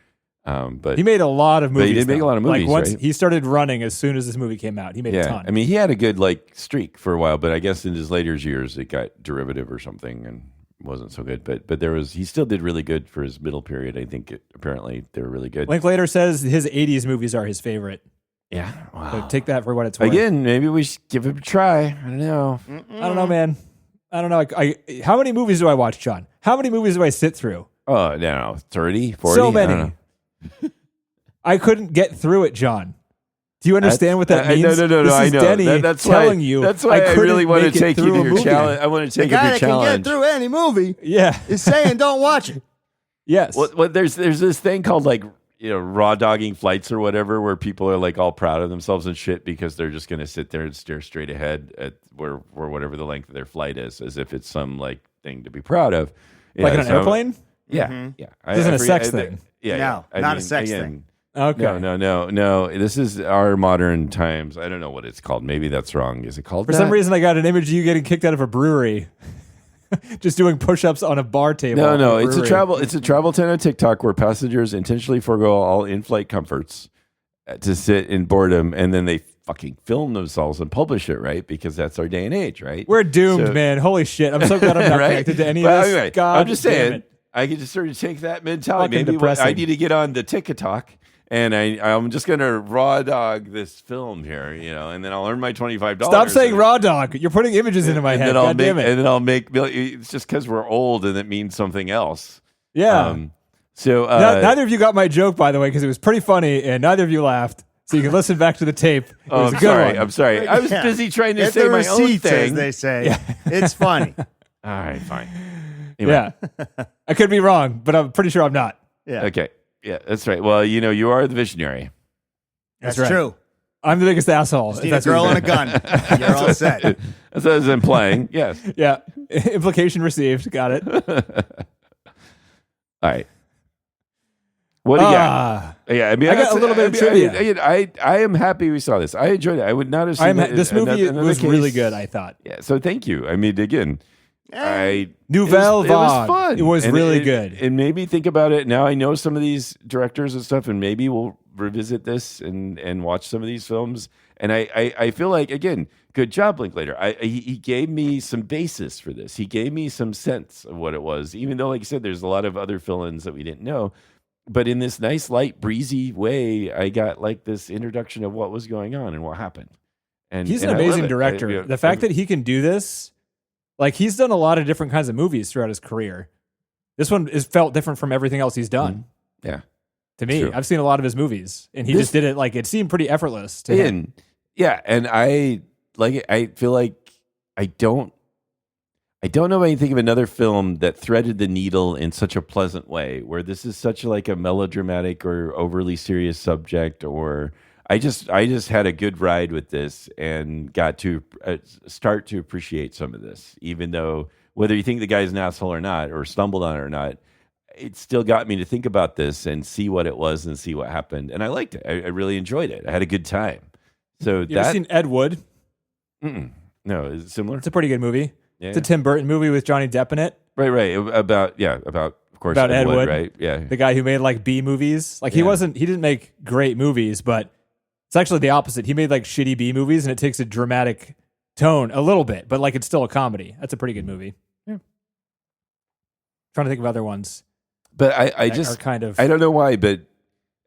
But He made a lot of movies. he did make a though. lot of movies, Like once right? he started running as soon as this movie came out. He made a ton. I mean, he had a good like streak for a while, but I guess in his later years it got derivative or something and wasn't so good. But he still did really good for his middle period. I think apparently they were really good. Linklater says his 80s movies are his favorite. Yeah, wow. So take that for what it's worth. Again, maybe we should give it a try. I don't know. I don't know, man. I don't know. I how many movies do I watch, John? How many movies do I sit through? Oh, no, 30, 40? So I don't many. know. I couldn't get through it, John. Do you understand what that means? No. This I is know. Denny that's telling why, you. That's why I couldn't really want to make it take you through to a your movie. challenge. I want to the take you to guy your that can challenge. get through any movie Yeah. is saying don't watch it. Yes. Well, there's this thing called like raw dogging flights or whatever, where people are like all proud of themselves and shit because they're just going to sit there and stare straight ahead at where whatever the length of their flight is, as if it's some like thing to be proud of. Like in an airplane? Yeah, yeah. This isn't a sex thing. Yeah, No, not a sex thing. Okay. No. This is our modern times. I don't know what it's called. Maybe that's wrong. Is it called For that? some reason, I got an image of you getting kicked out of a brewery. Just doing push-ups on a bar table. No. It's a travel tent on TikTok where passengers intentionally forego all in-flight comforts to sit in boredom, and then they fucking film themselves and publish it, right? Because that's our day and age, right? We're doomed, man. Holy shit. I'm so glad I'm not right? connected to any But of this. anyway, God I'm just damn saying, it. I could just sort of take that mentality. Fucking Maybe I depressing. need to get on the TikTok. And I'm just going to raw dog this film here, and then I'll earn my $25. Stop saying raw dog. You're putting images into my head. God damn it. And then I'll make, it's just because we're old and it means something else. Yeah. So neither of you got my joke, by the way, because it was pretty funny and neither of you laughed. So you can listen back to the tape. It was a good one. I'm sorry. I was busy trying to Get say the my own receipts, thing. as they say. It's funny. All right, fine. Anyway. Yeah. I could be wrong, but I'm pretty sure I'm not. Yeah. Okay. Yeah, that's right. Well, you are the visionary. That's right. true. I'm the biggest asshole. Just need a girl and a gun. You're all set. That's what I was implying. Yes. Yeah. Implication received. Got it. All right. What do you got? Yeah, I mean, I got a little bit of trivia. I am happy we saw this. I enjoyed it. I would not have seen it. This movie another was case. really good, I thought. Yeah, so thank you. I mean, again, Nouvelle it was Vague. fun. It was really good. And made me think about it. Now I know some of these directors and stuff, and maybe we'll revisit this and watch some of these films. And I feel like, again, good job, Linklater. He gave me some basis for this. He gave me some sense of what it was, even though, like you said, there's a lot of other fill-ins that we didn't know. But in this nice, light, breezy way, I got like this introduction of what was going on and what happened. And he's an I love amazing it. director. The fact that he can do this, like he's done a lot of different kinds of movies throughout his career. This one is felt different from everything else he's done. Yeah. To me, True. Know I've seen a lot of his movies, and he just did it like it seemed pretty effortless to him. Yeah, and I feel like I don't know if I can think of another film that threaded the needle in such a pleasant way, where this is such like a melodramatic or overly serious subject, or I just had a good ride with this and got to start to appreciate some of this, even though whether you think the guy's an asshole or not, or stumbled on it or not, it still got me to think about this and see what it was and see what happened. And I liked it. I really enjoyed it. I had a good time. So You ever seen Ed Wood? No, is it similar? It's a pretty good movie. Yeah. It's a Tim Burton movie with Johnny Depp in it. Right. About of course About Ed Wood, right? Yeah. The guy who made like B movies. Like he didn't make great movies, but it's actually the opposite. He made like shitty B movies, and it takes a dramatic tone a little bit, but like it's still a comedy. That's a pretty good movie. Yeah. Trying to think of other ones. But I just are kind of, I don't know why, but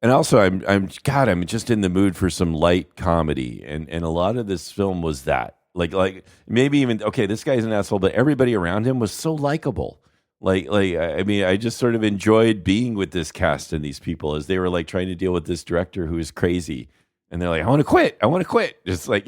and also I'm just in the mood for some light comedy, and a lot of this film was that. Like maybe even this guy's an asshole, but everybody around him was so likable. Like I mean, I just sort of enjoyed being with this cast and these people as they were like trying to deal with this director who is crazy, and they're like, I want to quit. Just like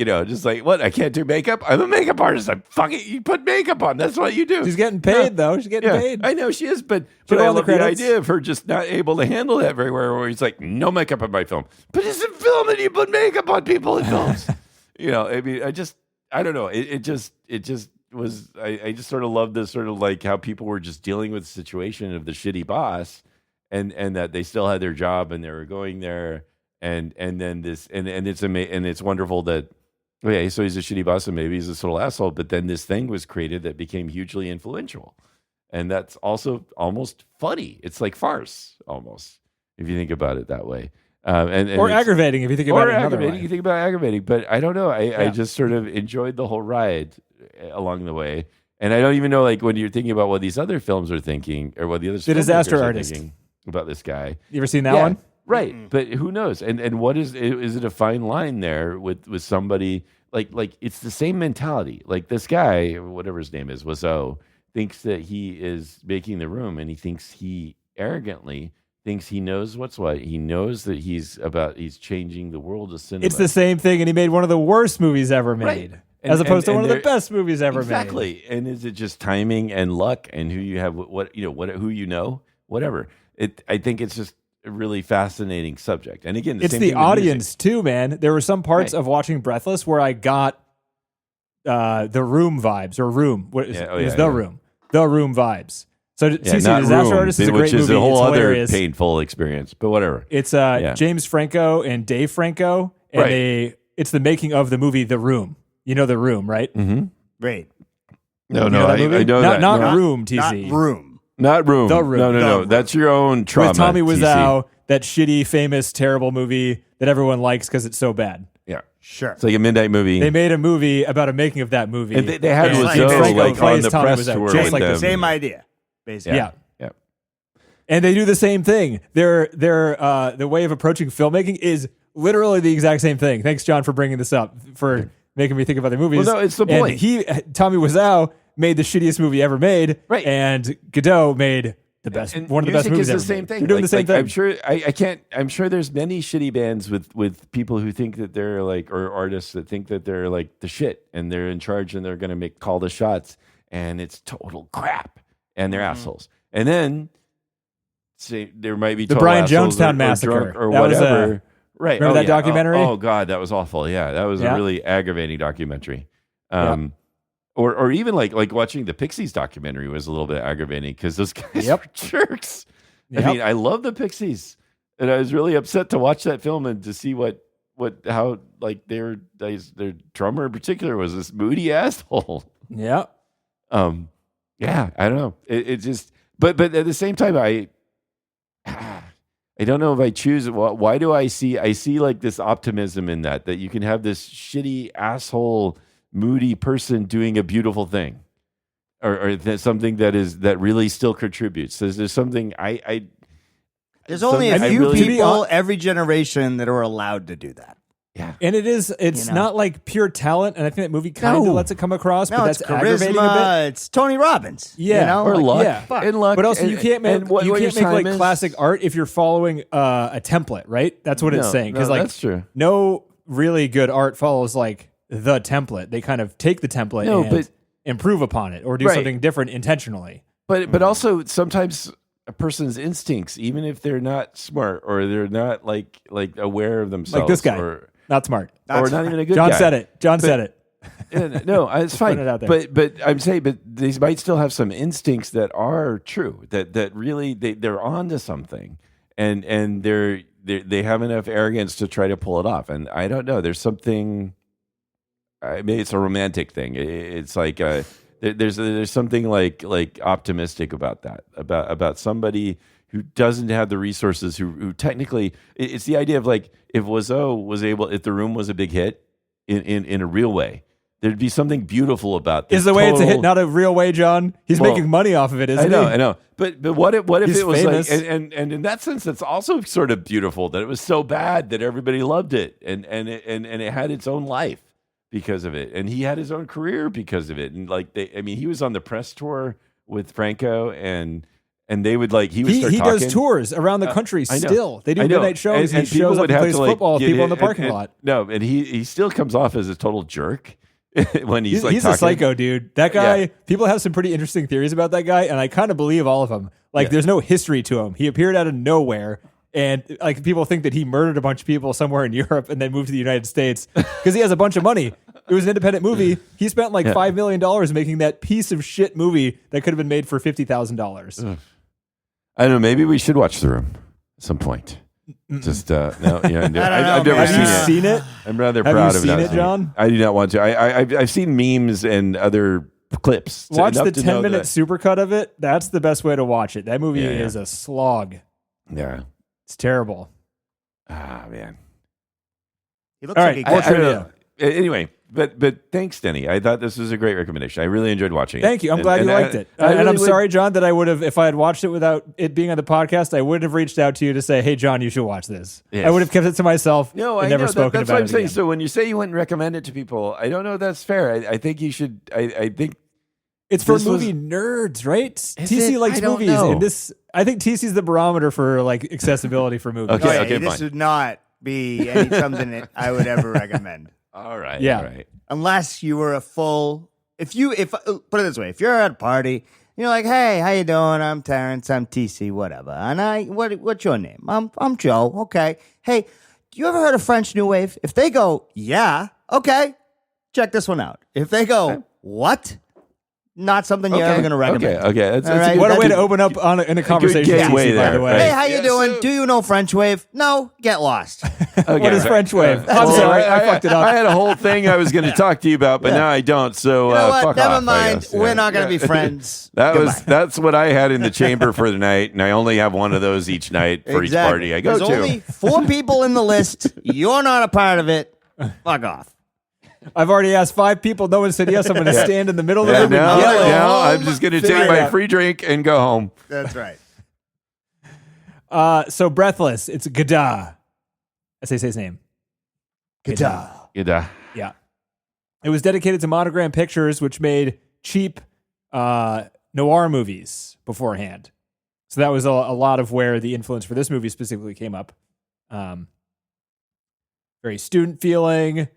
what? I can't do makeup. I'm a makeup artist. You put makeup on. That's what you do. she's getting paid though. She's getting paid. I know she is, but She'll I go on the love the credits. idea of her just not able to handle that very well. Where he's like, no makeup in my film, but it's a film and you put makeup on people in films. I mean, I don't know. It just was. I just sort of loved this sort of like how people were just dealing with the situation of the shitty boss, and that they still had their job and they were going there, and then this and it's wonderful that so he's a shitty boss and maybe he's a total asshole, but then this thing was created that became hugely influential, and that's also almost funny. It's like farce almost if you think about it that way. Or aggravating if you think about it another way. You think about aggravating, but I don't know. I just sort of enjoyed the whole ride along the way, and I don't even know like when you're thinking about what these other films are thinking or what the other The Disaster Artist thinking about this guy. You ever seen that one? Right, but who knows? And what is it a fine line there with somebody like it's the same mentality. Like this guy, whatever his name is, Wiseau, thinks that he is making the room, and he thinks he arrogantly thinks he knows what's what. He knows that he's changing the world of cinema. It's the same thing, and he made one of the worst movies ever made, Right. as opposed to one of the best movies ever made. Exactly. And is it just timing and luck and who you have, who you know, whatever. I think it's just a really fascinating subject. And again, It's same the thing with audience too, man. There were some parts of watching Breathless where I got the Room vibes, or Room. What is it? It was Room. The Room vibes. So TC, not Disaster Room, Artist is a which great movie. is a whole it's other hilarious. painful experience, but whatever. It's James Franco and Dave Franco, and it's the making of the movie The Room. You know The Room, right? Mm-hmm. Great. No, You know that movie? I know that. Not No. Room, TC. Not Room. Not Room. The Room. No. The Room. That's your own trauma. With Tommy TC. Wiseau, that shitty, famous, terrible movie that everyone likes because it's so bad. Yeah. Sure. It's like a midnight movie. They made a movie about a making of that movie. And they had And Wiseau, James Franco like, on plays the Tommy press Wiseau, tour just with like them. this. Same idea, basically. Yeah. Yeah. And they do the same thing. Their the way of approaching filmmaking is literally the exact same thing. Thanks, John, for bringing this up, for making me think about the movies. Well, no, it's the And point. Tommy Wiseau made the shittiest movie ever made, Right. And Godot made the best, And one of the best music movies is ever the same made. thing. They're doing the same thing. I'm sure I can't. I'm sure there's many shitty bands with people who think that they're like, or artists that think that they're like the shit and they're in charge and they're going to call the shots, and it's total crap and they're assholes. And then say there might be The total Brian assholes Jonestown or Massacre. drunk or That was, whatever. Right? remember that documentary? Oh God, that was awful. Yeah, that was a really aggravating documentary. Or even like watching the Pixies documentary was a little bit aggravating because those guys were jerks. Yep. I mean, I love the Pixies, and I was really upset to watch that film and to see how like their drummer in particular was this moody asshole. Yeah. Yeah, I don't know. It just, but at the same time, I don't know if I choose. Why do I see like this optimism in that you can have this shitty asshole moody person doing a beautiful thing, or something that really still contributes. There's something There's only a I few really- people every generation that are allowed to do that. Yeah, And it's You know. not like pure talent, and I think that movie kind of No. lets it come across, No, but it's that's aggravating a bit. charisma. It's Tony Robbins. Yeah. You know? or Like, luck, yeah. fuck. and luck. But also, and- you can't make and what you your can't make like time is. classic art if you're following a template, right? That's what it's No, saying. no, Because like that's true. no really good art follows like the template. They kind of take the template No, and but- improve upon it or do Right. something different intentionally. But also sometimes a person's instincts, even if they're not smart or they're not like aware of themselves, Like this guy, or not smart. not even a good John guy. said it. John said it. No, it's fine. it out there. But I'm saying, but they might still have some instincts that are true. That really they're onto something, and they have enough arrogance to try to pull it off. And I don't know. There's something. Maybe it's a romantic thing. It's like there's something like optimistic about that. About somebody who doesn't have the resources, who technically, it's the idea of like, if Wiseau was able, if The Room was a big hit in a real way, there'd be something beautiful about this. Is the way it's a hit not a real way, John? He's Well, making money off of it, isn't he? I know. But what if He's it was famous. like, and in that sense, it's also sort of beautiful that it was so bad that everybody loved it, and it had its own life because of it, and he had his own career because of it, and like he was on the press tour with Franco, and they would like he would start He talking. does tours around the country I know. still. They do I know. midnight shows. And He shows up would and have plays to, like, football with get people in the and- parking and- lot. No, and he still comes off as a total jerk when he's like He's talking. a psycho, dude. That guy, Yeah. people have some pretty interesting theories about that guy, and I kind of believe all of them. Like, there's no history to him. He appeared out of nowhere, and like people think that he murdered a bunch of people somewhere in Europe and then moved to the United States because he has a bunch of money. It was an independent movie. He spent like $5 million making that piece of shit movie that could have been made for $50,000. I don't know. Maybe we should watch The Room at some point. Just no, yeah, no, I've know, never man. seen Have you it. seen it? I'm rather Have proud you of seen not it, seeing John? I do not want to. I've seen memes and other clips. Watch enough the to know 10-minute supercut of it. That's the best way to watch it. That movie Yeah. is a slog. Yeah. It's terrible. Ah, man. He looks All like right, he more could- trivia. Anyway, but thanks, Denny. I thought this was a great recommendation. I really enjoyed watching it. Thank you. I'm glad you liked it. I And really I'm would- sorry, John, that I would have, if I had watched it without it being on the podcast, I wouldn't have reached out to you to say, hey, John, you should watch this. Yes. I would have kept it to myself No, and I never know. spoken That's about what I'm it saying. again. So when you say you wouldn't recommend it to people, I don't know if that's fair. I think you should. I think It's for this was- movie nerds, right? it? TC likes I don't movies. know. And this, I think TC's the barometer for like accessibility for movies. Okay. Oh, yeah, this fine. would not be something that I would ever recommend. all right. Yeah. All right. Unless you were a full, if put it this way, if you're at a party, You're like, hey, how you doing? I'm Terrence. I'm TC. Whatever. And what's your name? I'm Joe. Okay. Hey, you ever heard of French New Wave? If they go, yeah, okay, check this one out. If they go, what? Not something you're ever going to recommend. Okay. Right? What a way to open up in a conversation. gateway by the there, way. right? Hey, how you doing? Do you know French Wave? No, get lost. What is French Wave? I'm sorry, I fucked it up. I had a whole thing I was going to talk to you about, but now I don't. So You know what? fuck Never off, I mind. guess. We're not going to be friends. That's what I had in the chamber for the night, and I only have one of those each night for each party I go There's to. only 4 people in the list. You're not a part of it. Fuck off. I've already asked 5 people. No one said yes. I'm going to stand in the middle of the room. No, and yell. I'm just going to take my free drink and go home. That's right. So Breathless. It's Godard. That's how you say his name. Godard. Yeah. It was dedicated to Monogram Pictures, which made cheap noir movies beforehand. So that was a lot of where the influence for this movie specifically came up. Very student feeling.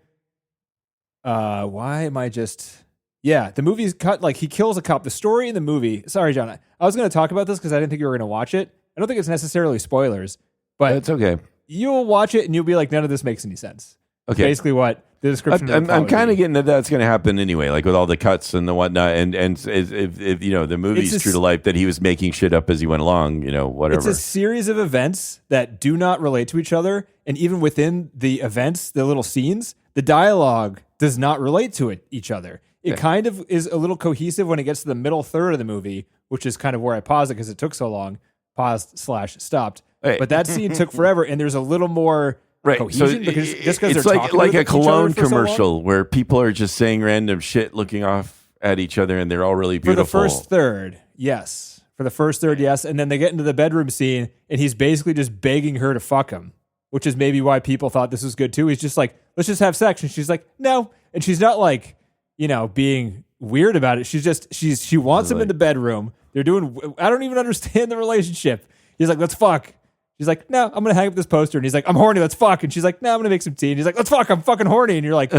Why am I just... Yeah, the movie's cut, like, he kills a cop. The story in the movie... Sorry, John. I was going to talk about this because I didn't think you were going to watch it. I don't think it's necessarily spoilers, but... That's okay. You'll watch it and you'll be like, none of this makes any sense. Okay. Basically what the description of the I'm plot kind would of be. getting that that's going to happen anyway, like with all the cuts and the whatnot. And if you know, the movie's It's true to life, that he was making shit up as he went along, you know, whatever. It's a series of events that do not relate to each other. And even within the events, the little scenes, the dialogue does not relate to each other. It kind of is a little cohesive when it gets to the middle third of the movie, which is kind of where I paused it because it took so long. Paused/stopped. Right. But that scene took forever, and there's a little more cohesion because it's they're like talking with a each other cologne for so long. commercial where people are just saying random shit, looking off at each other, and they're all really For the beautiful. first third, yes. For the first third, yes. And then they get into the bedroom scene, and he's basically just begging her to fuck him, which is maybe why people thought this was good too. He's just like, let's just have sex. And she's like, no. And she's not like, you know, being weird about it. She wants him in the bedroom. They're doing, I don't even understand the relationship. He's like, let's fuck. She's like, no, I'm going to hang up this poster. And he's like, I'm horny, let's fuck. And she's like, no, I'm going to make some tea. And he's like, let's fuck, I'm fucking horny. And you're like,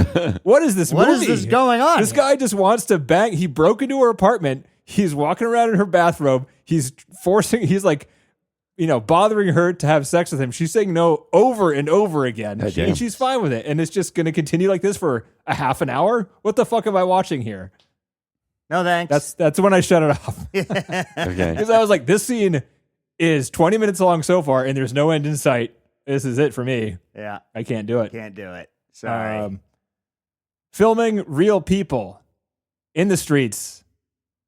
what is this What movie? is this going on? This guy just wants to bang. He broke into her apartment. He's walking around in her bathrobe. He's like, you know, bothering her to have sex with him. She's saying no over and over again. And she's fine with it. And it's just going to continue like this for a half an hour. What the fuck am I watching here? No thanks. That's when I shut it off. Okay. Because I was like, this scene is 20 minutes long so far, and there's no end in sight. This is it for me. Yeah. I can't do it. Can't do it. Sorry. Filming real people in the streets,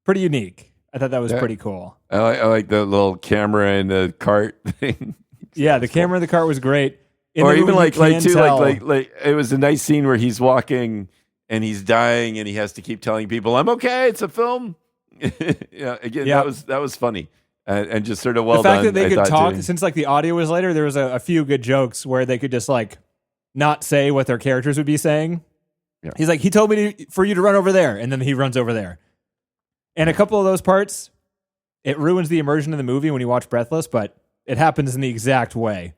pretty unique. I thought that was pretty cool. I like the little camera in the cart thing. Yeah, the camera in the cart was great. In Or the even movie, you can tell- like it was a nice scene where he's walking and he's dying and he has to keep telling people, "I'm okay. It's a film." That was funny. And just sort of well the fact done. that they I could thought, talk, too. since like the audio was later, there was a few good jokes where they could just like not say what their characters would be saying. Yeah. He's like, he told me for you to run over there, and then he runs over there. And a couple of those parts, it ruins the immersion of the movie when you watch Breathless, but it happens in the exact way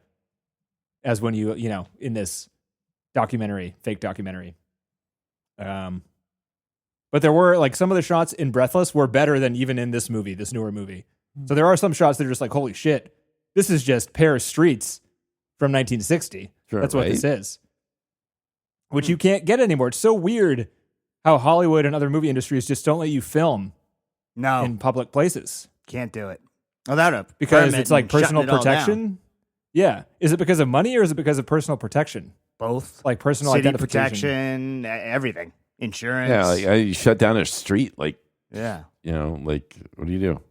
as when you know, in this documentary, fake documentary. But there were like some of the shots in Breathless were better than even in this movie, this newer movie. So there are some shots that are just like, holy shit, this is just Paris streets from 1960. Sure, That's what right? this is. Which you can't get anymore. It's so weird how Hollywood and other movie industries just don't let you film No, in public places. can't do it. Without a Because permit it's like and shutting personal it all down. protection. Yeah. Is it because of money or is it because of personal protection? Both. Like personal City identification. protection, everything. Insurance. Yeah, like you shut down a street, like Yeah. you know, like what do you do?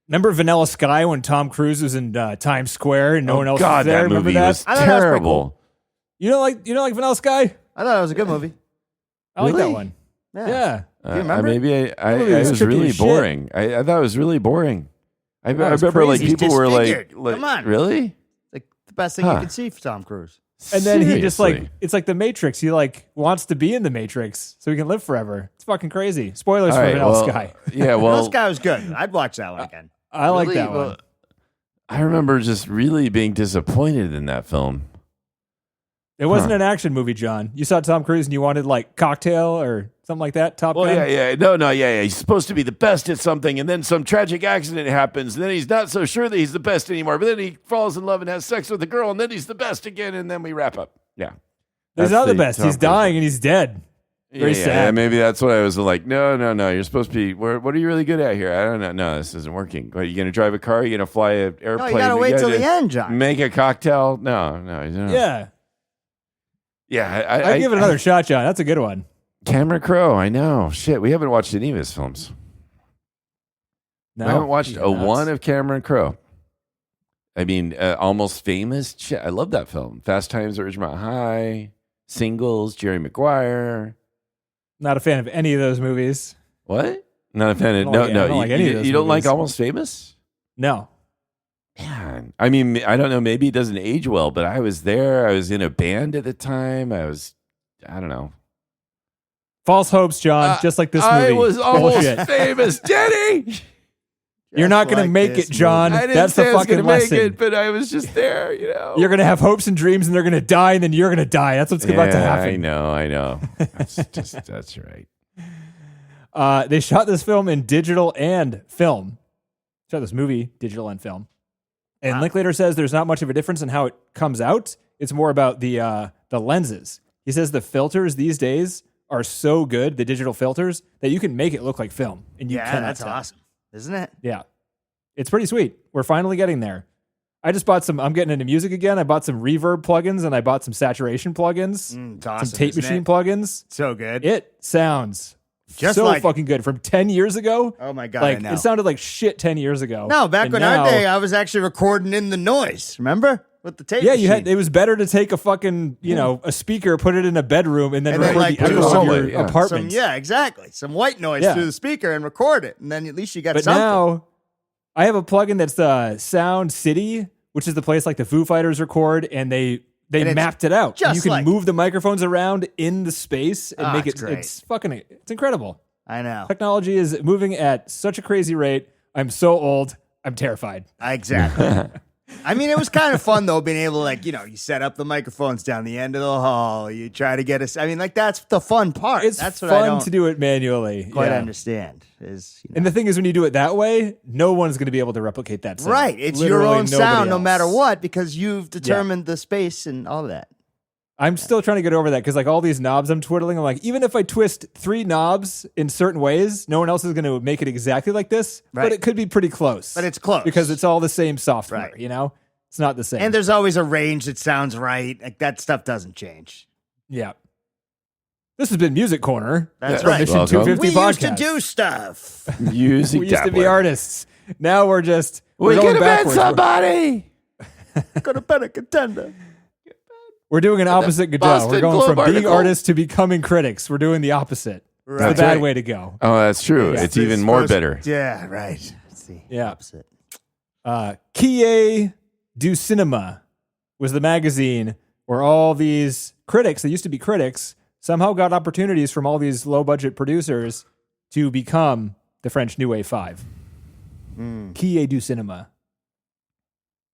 Remember Vanilla Sky when Tom Cruise was in Times Square and no one else God, was there? that Remember movie that? was I thought that was pretty terrible. cool. You don't like Vanilla Sky? I thought it was a good movie. I like that Really? one. Yeah. Yeah. Do you remember? Maybe I movie was was trippy really as shit. boring. I thought it was really boring. I it was remember like crazy. people He's were like, disfigured. Come on. really? Like the best thing Huh. you can see for Tom Cruise. And then he just like, Seriously? it's like the Matrix. He like wants to be in the Matrix so he can live forever. It's fucking crazy. Spoilers All for right, Vanilla well, Sky. Yeah, This well, guy was good. I'd watch that one again. I like really, that one. well, I remember just really being disappointed in that film. It wasn't an action movie, John. You saw Tom Cruise and you wanted like Cocktail or something like that. Top Gun. Yeah. No. He's supposed to be the best at something, and then some tragic accident happens, and then he's not so sure that he's the best anymore. But then he falls in love and has sex with a girl, and then he's the best again, and then we wrap up. Yeah. He's not the best. He's dying and he's dead. Very sad. Yeah, maybe that's what I was like. No. You're supposed to be. What are you really good at here? I don't know. No, this isn't working. What, are you going to drive a car? Are you going to fly an airplane? No, you got to wait till the end, John. Make a cocktail? No. Yeah. Yeah. I'd give it another shot, John. That's a good one. Cameron Crowe. I know. Shit, we haven't watched any of his films. No, I haven't watched one of Cameron Crowe. I mean, Almost Famous. Shit, I love that film. Fast Times at Ridgemont High. Singles. Jerry Maguire. Not a fan of any of those movies. What? Not a fan of I don't like any of those You don't like movies. Almost Famous? No. Man, I mean, I don't know. Maybe it doesn't age well, but I was there. I was in a band at the time. I don't know. False hopes, John. Just like this movie. I was almost Bullshit. famous, Jenny. You're not going to make it, John. I didn't That's say the I was fucking gonna make lesson. it, but I was just there. You know, You're going to have hopes and dreams, and they're going to die, and then you're going to die. That's what's about to happen. I know. That's right. They shot this film in digital and film. Shot this movie, digital and film. And Linklater says there's not much of a difference in how it comes out. It's more about the lenses. He says the filters these days are so good, the digital filters, that you can make it look like film. And you cannot that's tell. awesome, isn't it? Yeah. It's pretty sweet. We're finally getting there. I just bought I'm getting into music again. I bought some reverb plugins and I bought some saturation plugins, It's awesome, some tape isn't machine it? plugins. So good. It sounds Just so like- fucking good. From 10 years ago. Oh my God, Like I know. it sounded like shit 10 years ago. No, back And when now, our day, I was actually recording in the noise. Remember with the tape? yeah, machine. it was better to take a fucking, a speaker, put it in a bedroom, and then And then, record like, the do echo of some- your yeah. apartment. exactly. Some white noise Yeah. through the speaker and record it, and then at least you got But something. now I have a plugin that's Sound City, which is the place like the Foo Fighters record, and they And it's mapped it out. just You can like- move the microphones around in the space and make it's it. great. It's incredible. I know. Technology is moving at such a crazy rate. I'm so old. I'm terrified. Exactly. I mean, it was kind of fun though, being able to you set up the microphones down the end of the hall. You try to get us. I mean, that's the fun part. It's That's what I fun don't to do it manually. quite yeah. understand. Is And the thing is, when you do it that way, no one's going to be able to replicate that sound. right. It's Literally your own nobody sound, no else. matter what, because you've determined the space and all of that. I'm still trying to get over that because like all these knobs I'm twiddling, I'm like, even if I twist 3 knobs in certain ways, no one else is going to make it exactly like this, Right. but it could be pretty close. But it's close. because it's all the same software, Right. It's not the same. And there's always a range that sounds right. Like that stuff doesn't change. yeah. This has been Music Corner. That's from right. Mission Welcome. 250 We podcast. used to do stuff. Music We used to be dabbler. artists. Now we're just We we're going could have been backwards. somebody. Could have been a contender. We're doing an opposite Godot. Boston We're going Globe from being article. artists to becoming critics. We're doing the opposite. It's Right. the bad right. way to go. Oh, that's true. Yeah. It's even more bitter. Yeah, right. It's the Yeah. opposite. Kie du Cinema was the magazine where all these critics, they used to be critics, somehow got opportunities from all these low budget producers to become the French New Wave 5. Kie du Cinema.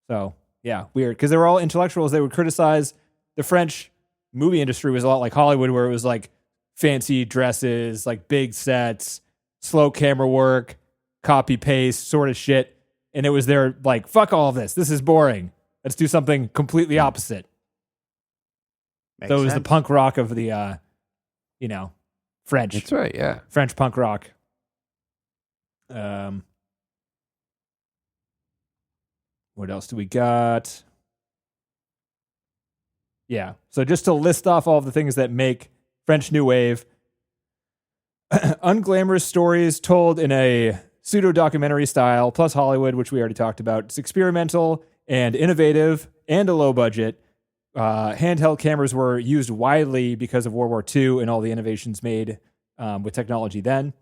So, yeah, weird. Because they were all intellectuals. They would criticize the French movie industry was a lot like Hollywood, where it was like fancy dresses, like big sets, slow camera work, copy paste sort of shit. And it was their like, fuck all of this. This is boring. Let's do something completely opposite. Makes So it was the sense. punk rock of the, French. That's right. Yeah. French punk rock. What else do we got? Yeah. So just to list off all of the things that make French New Wave, unglamorous stories told in a pseudo-documentary style, plus Hollywood, which we already talked about. It's experimental and innovative and a low budget. Handheld cameras were used widely because of World War II and all the innovations made with technology then.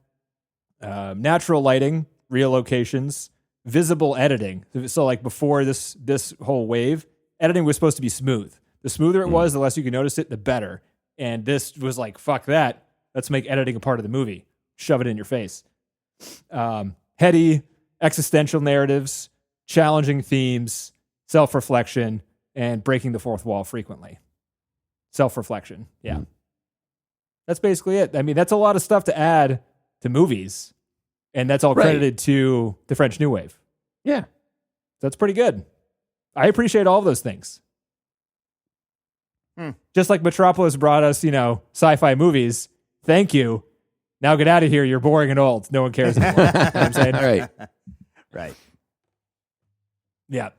Natural lighting, real locations, visible editing. So like before this whole wave, editing was supposed to be smooth. The smoother it was, the less you could notice it, the better. And this was like, fuck that. Let's make editing a part of the movie. Shove it in your face. Heady, existential narratives, challenging themes, self-reflection, and breaking the fourth wall frequently. self-reflection. Yeah. That's basically it. I mean, that's a lot of stuff to add to movies, and that's all credited to the French New Wave. Yeah. That's pretty good. I appreciate all of those things. Just like Metropolis brought us, sci-fi movies. Thank you. Now get out of here. You're boring and old. No one cares anymore. You know what I'm saying? Right. Right. Yeah.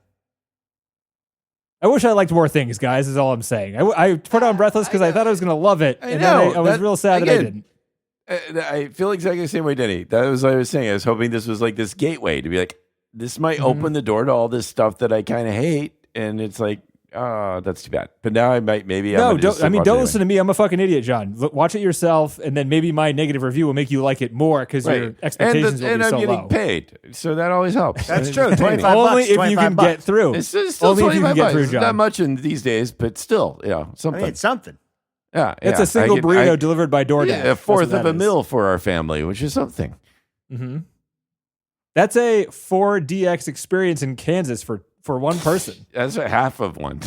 I wish I liked more things, guys, is all I'm saying. I put on Breathless because I thought I was going to love it. And then I was real sad that I didn't. I feel exactly the same way, Denny. That was what I was saying. I was hoping this was like this gateway to be like, this might open the door to all this stuff that I kind of hate. And it's like, oh, that's too bad. But now I might, maybe. Don't listen to me. I'm a fucking idiot, John. Watch it yourself, and then maybe my negative review will make you like it more because your expectations will be so low. And I'm getting paid, so that always helps. That's true. 25 Only bucks, if you can get through. It's still Only if you can get through, It's John. not much in these days, but still, something. I mean, it's something. Yeah, It's a single burrito delivered by DoorDash. Yeah, a fourth of a meal for our family, which is something. Mm-hmm. That's a 4DX experience in Kansas for one person. That's a half of one.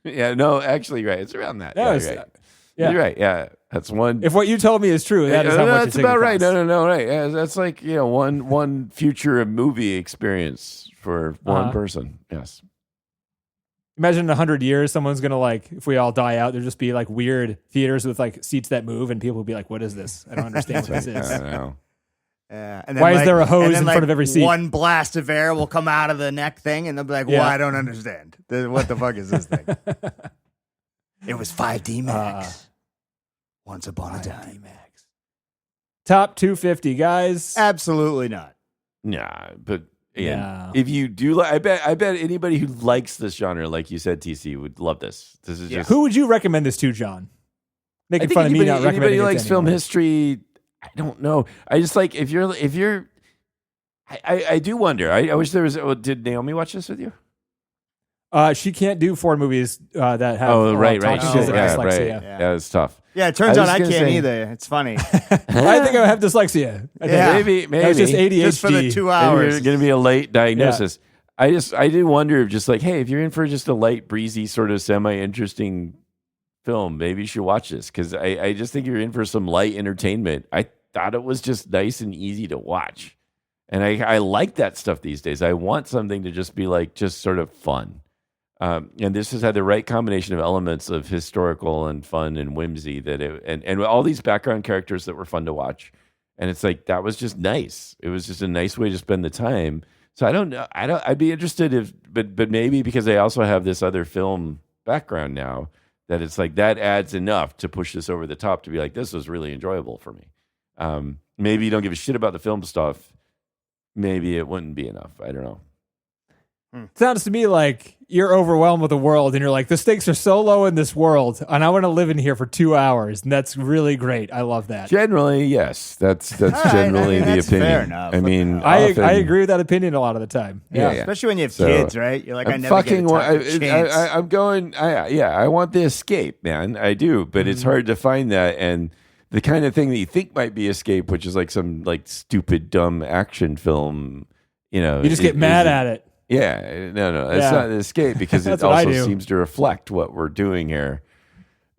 Yeah, no, actually, right. It's around that. Yeah, You're right. Yeah. You're right. Yeah, that's one. If what you told me is true, that is how much that's it's about right. costs. No, right. Yeah, that's like one future movie experience for one person. Yes. Imagine in 100 years, someone's going to if we all die out, there'll just be weird theaters with seats that move and people will be like, what is this? I don't understand what this is. I don't know. And then Why is there a hose in front of every seat? One blast of air will come out of the neck thing, and they'll be like, well, I don't understand. What the fuck is this thing? It was 5D Max. Once upon a time. Max. Top 250, guys. Absolutely not. Nah, but Yeah. if you do, I bet anybody who likes this genre, like you said, TC, would love this. This is just. Who would you recommend this to, John? Making fun of me not recommending anybody it who to likes film anyone. history. I don't know. I just like if you're. I do wonder. I wish there was. Did Naomi watch this with you? She can't do foreign movies that have. Right. talking Shit, to yeah, dyslexia. right. Yeah, it's tough. Yeah, it turns I out was I gonna can't say- either. It's funny. I think I have dyslexia. I think. Yeah. Maybe That was just ADHD. Just for the 2 Maybe hours. you're going to be a late diagnosis. I did wonder if just hey, if you're in for just a light, breezy, sort of semi-interesting film, maybe you should watch this because I just think you're in for some light entertainment. I thought it was just nice and easy to watch. And I like that stuff these days. I want something to just be just sort of fun. And this has had the right combination of elements of historical and fun and whimsy and all these background characters that were fun to watch. And it's that was just nice. It was just a nice way to spend the time. So I don't know. I'd be interested but maybe because I also have this other film background now that it's that adds enough to push this over the top to be this was really enjoyable for me. Maybe you don't give a shit about the film stuff. Maybe it wouldn't be enough. I don't know. Sounds to me like you're overwhelmed with the world and you're the stakes are so low in this world and I want to live in here for 2 hours. And that's really great. I love that. Generally, yes. That's right, generally the that's opinion. fair enough. I mean, I often- agree with that opinion a lot of the time. Yeah. Especially when you have So, kids, right? You're like, I I'm never fucking. get a chance. I'm going. I want the escape, man. I do, but it's hard to find that, and the kind of thing that you think might be escape, which is some stupid, dumb action film. You just get mad at it. Yeah, no, it's Yeah. not an escape because it That's what I also do. seems to reflect what we're doing here.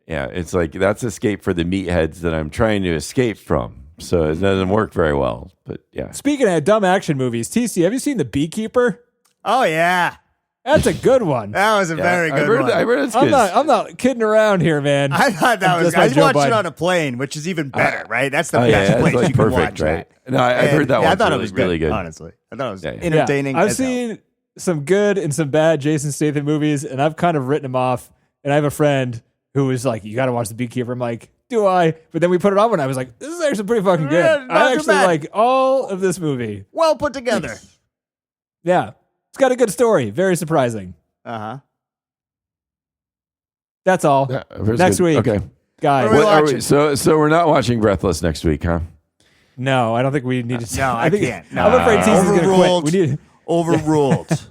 Yeah, it's that's escape for the meatheads that I'm trying to escape from. So it doesn't work very well. But yeah, Speaking of dumb action movies, TC, have you seen The Beekeeper? Oh, yeah. That's a good one. That was a very good one. I heard it's I'm good. not kidding around here, man. I thought that was Just good. I like Joe watched it Biden. on a plane, which is even better, right? That's the Oh, yeah, best that's place you can perfect, watch right? that. No, I've heard that I one's thought really, it was really good. honestly. I thought it was Yeah, yeah. entertaining. I've as hell. seen some good and some bad Jason Statham movies, and I've kind of written them off. And I have a friend who was like, "You got to watch The Beekeeper." I'm like, "Do I?" But then we put it on, and I was like, "This is actually pretty fucking good." Yeah, not I too actually bad. like all of this movie. Well put together. Yeah, it's got a good story. Very surprising. Uh-huh. That's all. Yeah, very Next good. week, Okay. guys. What What are watching? we, so we're not watching Breathless next week, huh? No, I don't think we need to. No, I think, can't. No. I'm afraid TC's going to quit. Overruled. We need. Overruled.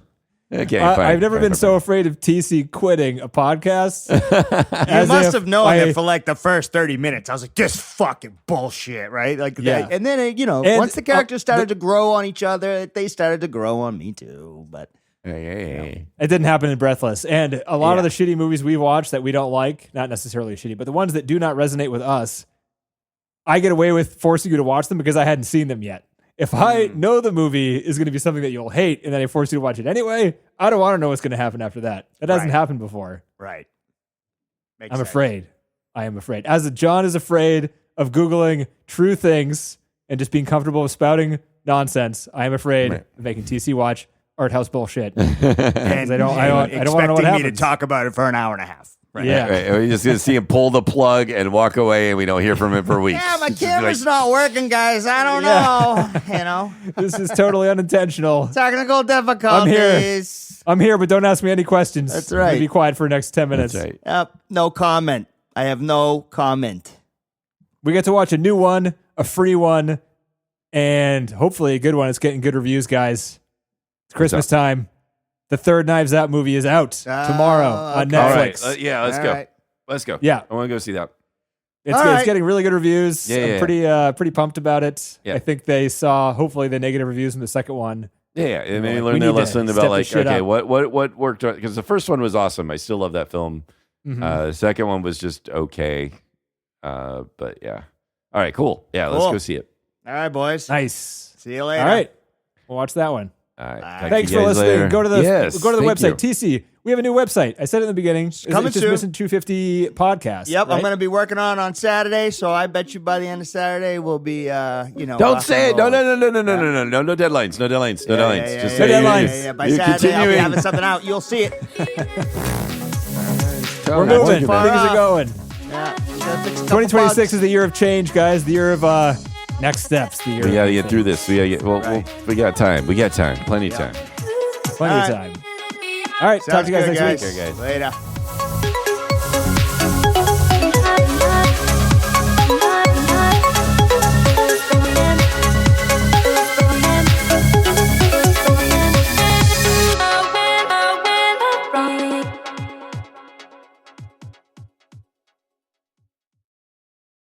Okay, I've never been so afraid of TC quitting a podcast. You must have known it for the first 30 minutes. I was like, this fucking bullshit, right? Yeah. And then, And, once the characters started to grow on each other, they started to grow on me too. But Hey. It didn't happen in Breathless. And a lot of Yeah. the shitty movies we watch that we don't like, not necessarily shitty, but the ones that do not resonate with us, I get away with forcing you to watch them because I hadn't seen them yet. If I know the movie is going to be something that you'll hate and then I force you to watch it anyway, I don't want to know what's going to happen after that. That hasn't happened before. Right. Makes I'm sense. afraid. I am afraid. As John is afraid of Googling true things and just being comfortable with spouting nonsense, I am afraid of making TC watch art house bullshit. And I don't want to know what expecting me to happens. talk about it for an hour and a half. Right. Yeah. Right. We're just going to see him pull the plug and walk away, and we don't hear from him for weeks. Yeah, my It's just camera's like, not working, guys. I don't know. This is totally unintentional. Technical difficulties. I'm here, but don't ask me any questions. That's I'm gonna right. be quiet for the next 10 minutes. That's right. Yep. No comment. I have no comment. We get to watch a new one, a free one, and hopefully a good one. It's getting good reviews, guys. It's Christmas time. The third Knives Out movie is out tomorrow on okay. All right. Netflix. Yeah, let's All go. right. Let's go. Yeah. I want to go see that. It's All it's right. getting really good reviews. Yeah, I'm pretty pumped about it. Yeah. I think they saw hopefully the negative reviews in the second one. Yeah, and maybe Like, learn we their need to lesson step about this like, shit okay, up. what worked? Because the first one was awesome. I still love that film. Mhm. The second one was just okay. But yeah. All right, cool. Yeah, let's Cool. go see it. All right, boys. Nice. See you later. All right. We'll watch that one. All right. Bye. talk to Thanks you for guys listening. later. Go to the Yes, go to the thank website. you. TC. We have a new website. I said it in the beginning. coming it's just soon. Mission 250 podcast. Yep, I'm right? going to be working on Saturday, so I bet you by the end of Saturday we'll be, Don't rock say it. and No, rolling. no deadlines. No deadlines. No deadlines. Yeah, Just No say deadlines. Yeah. By You're Saturday, I'll be continuing. having something out. You'll see it. Tell We're them moving. Things what far are off. going. Yeah, we gotta fix a couple 2026 bugs. is the year of change, guys. The year of next steps. The year. We of gotta new get through things. this. We gotta get. Well, we got time. We got time. Plenty of time. Plenty All of right. time. All right. Talk Sounds to you guys good, next week. Take care, guys. Later.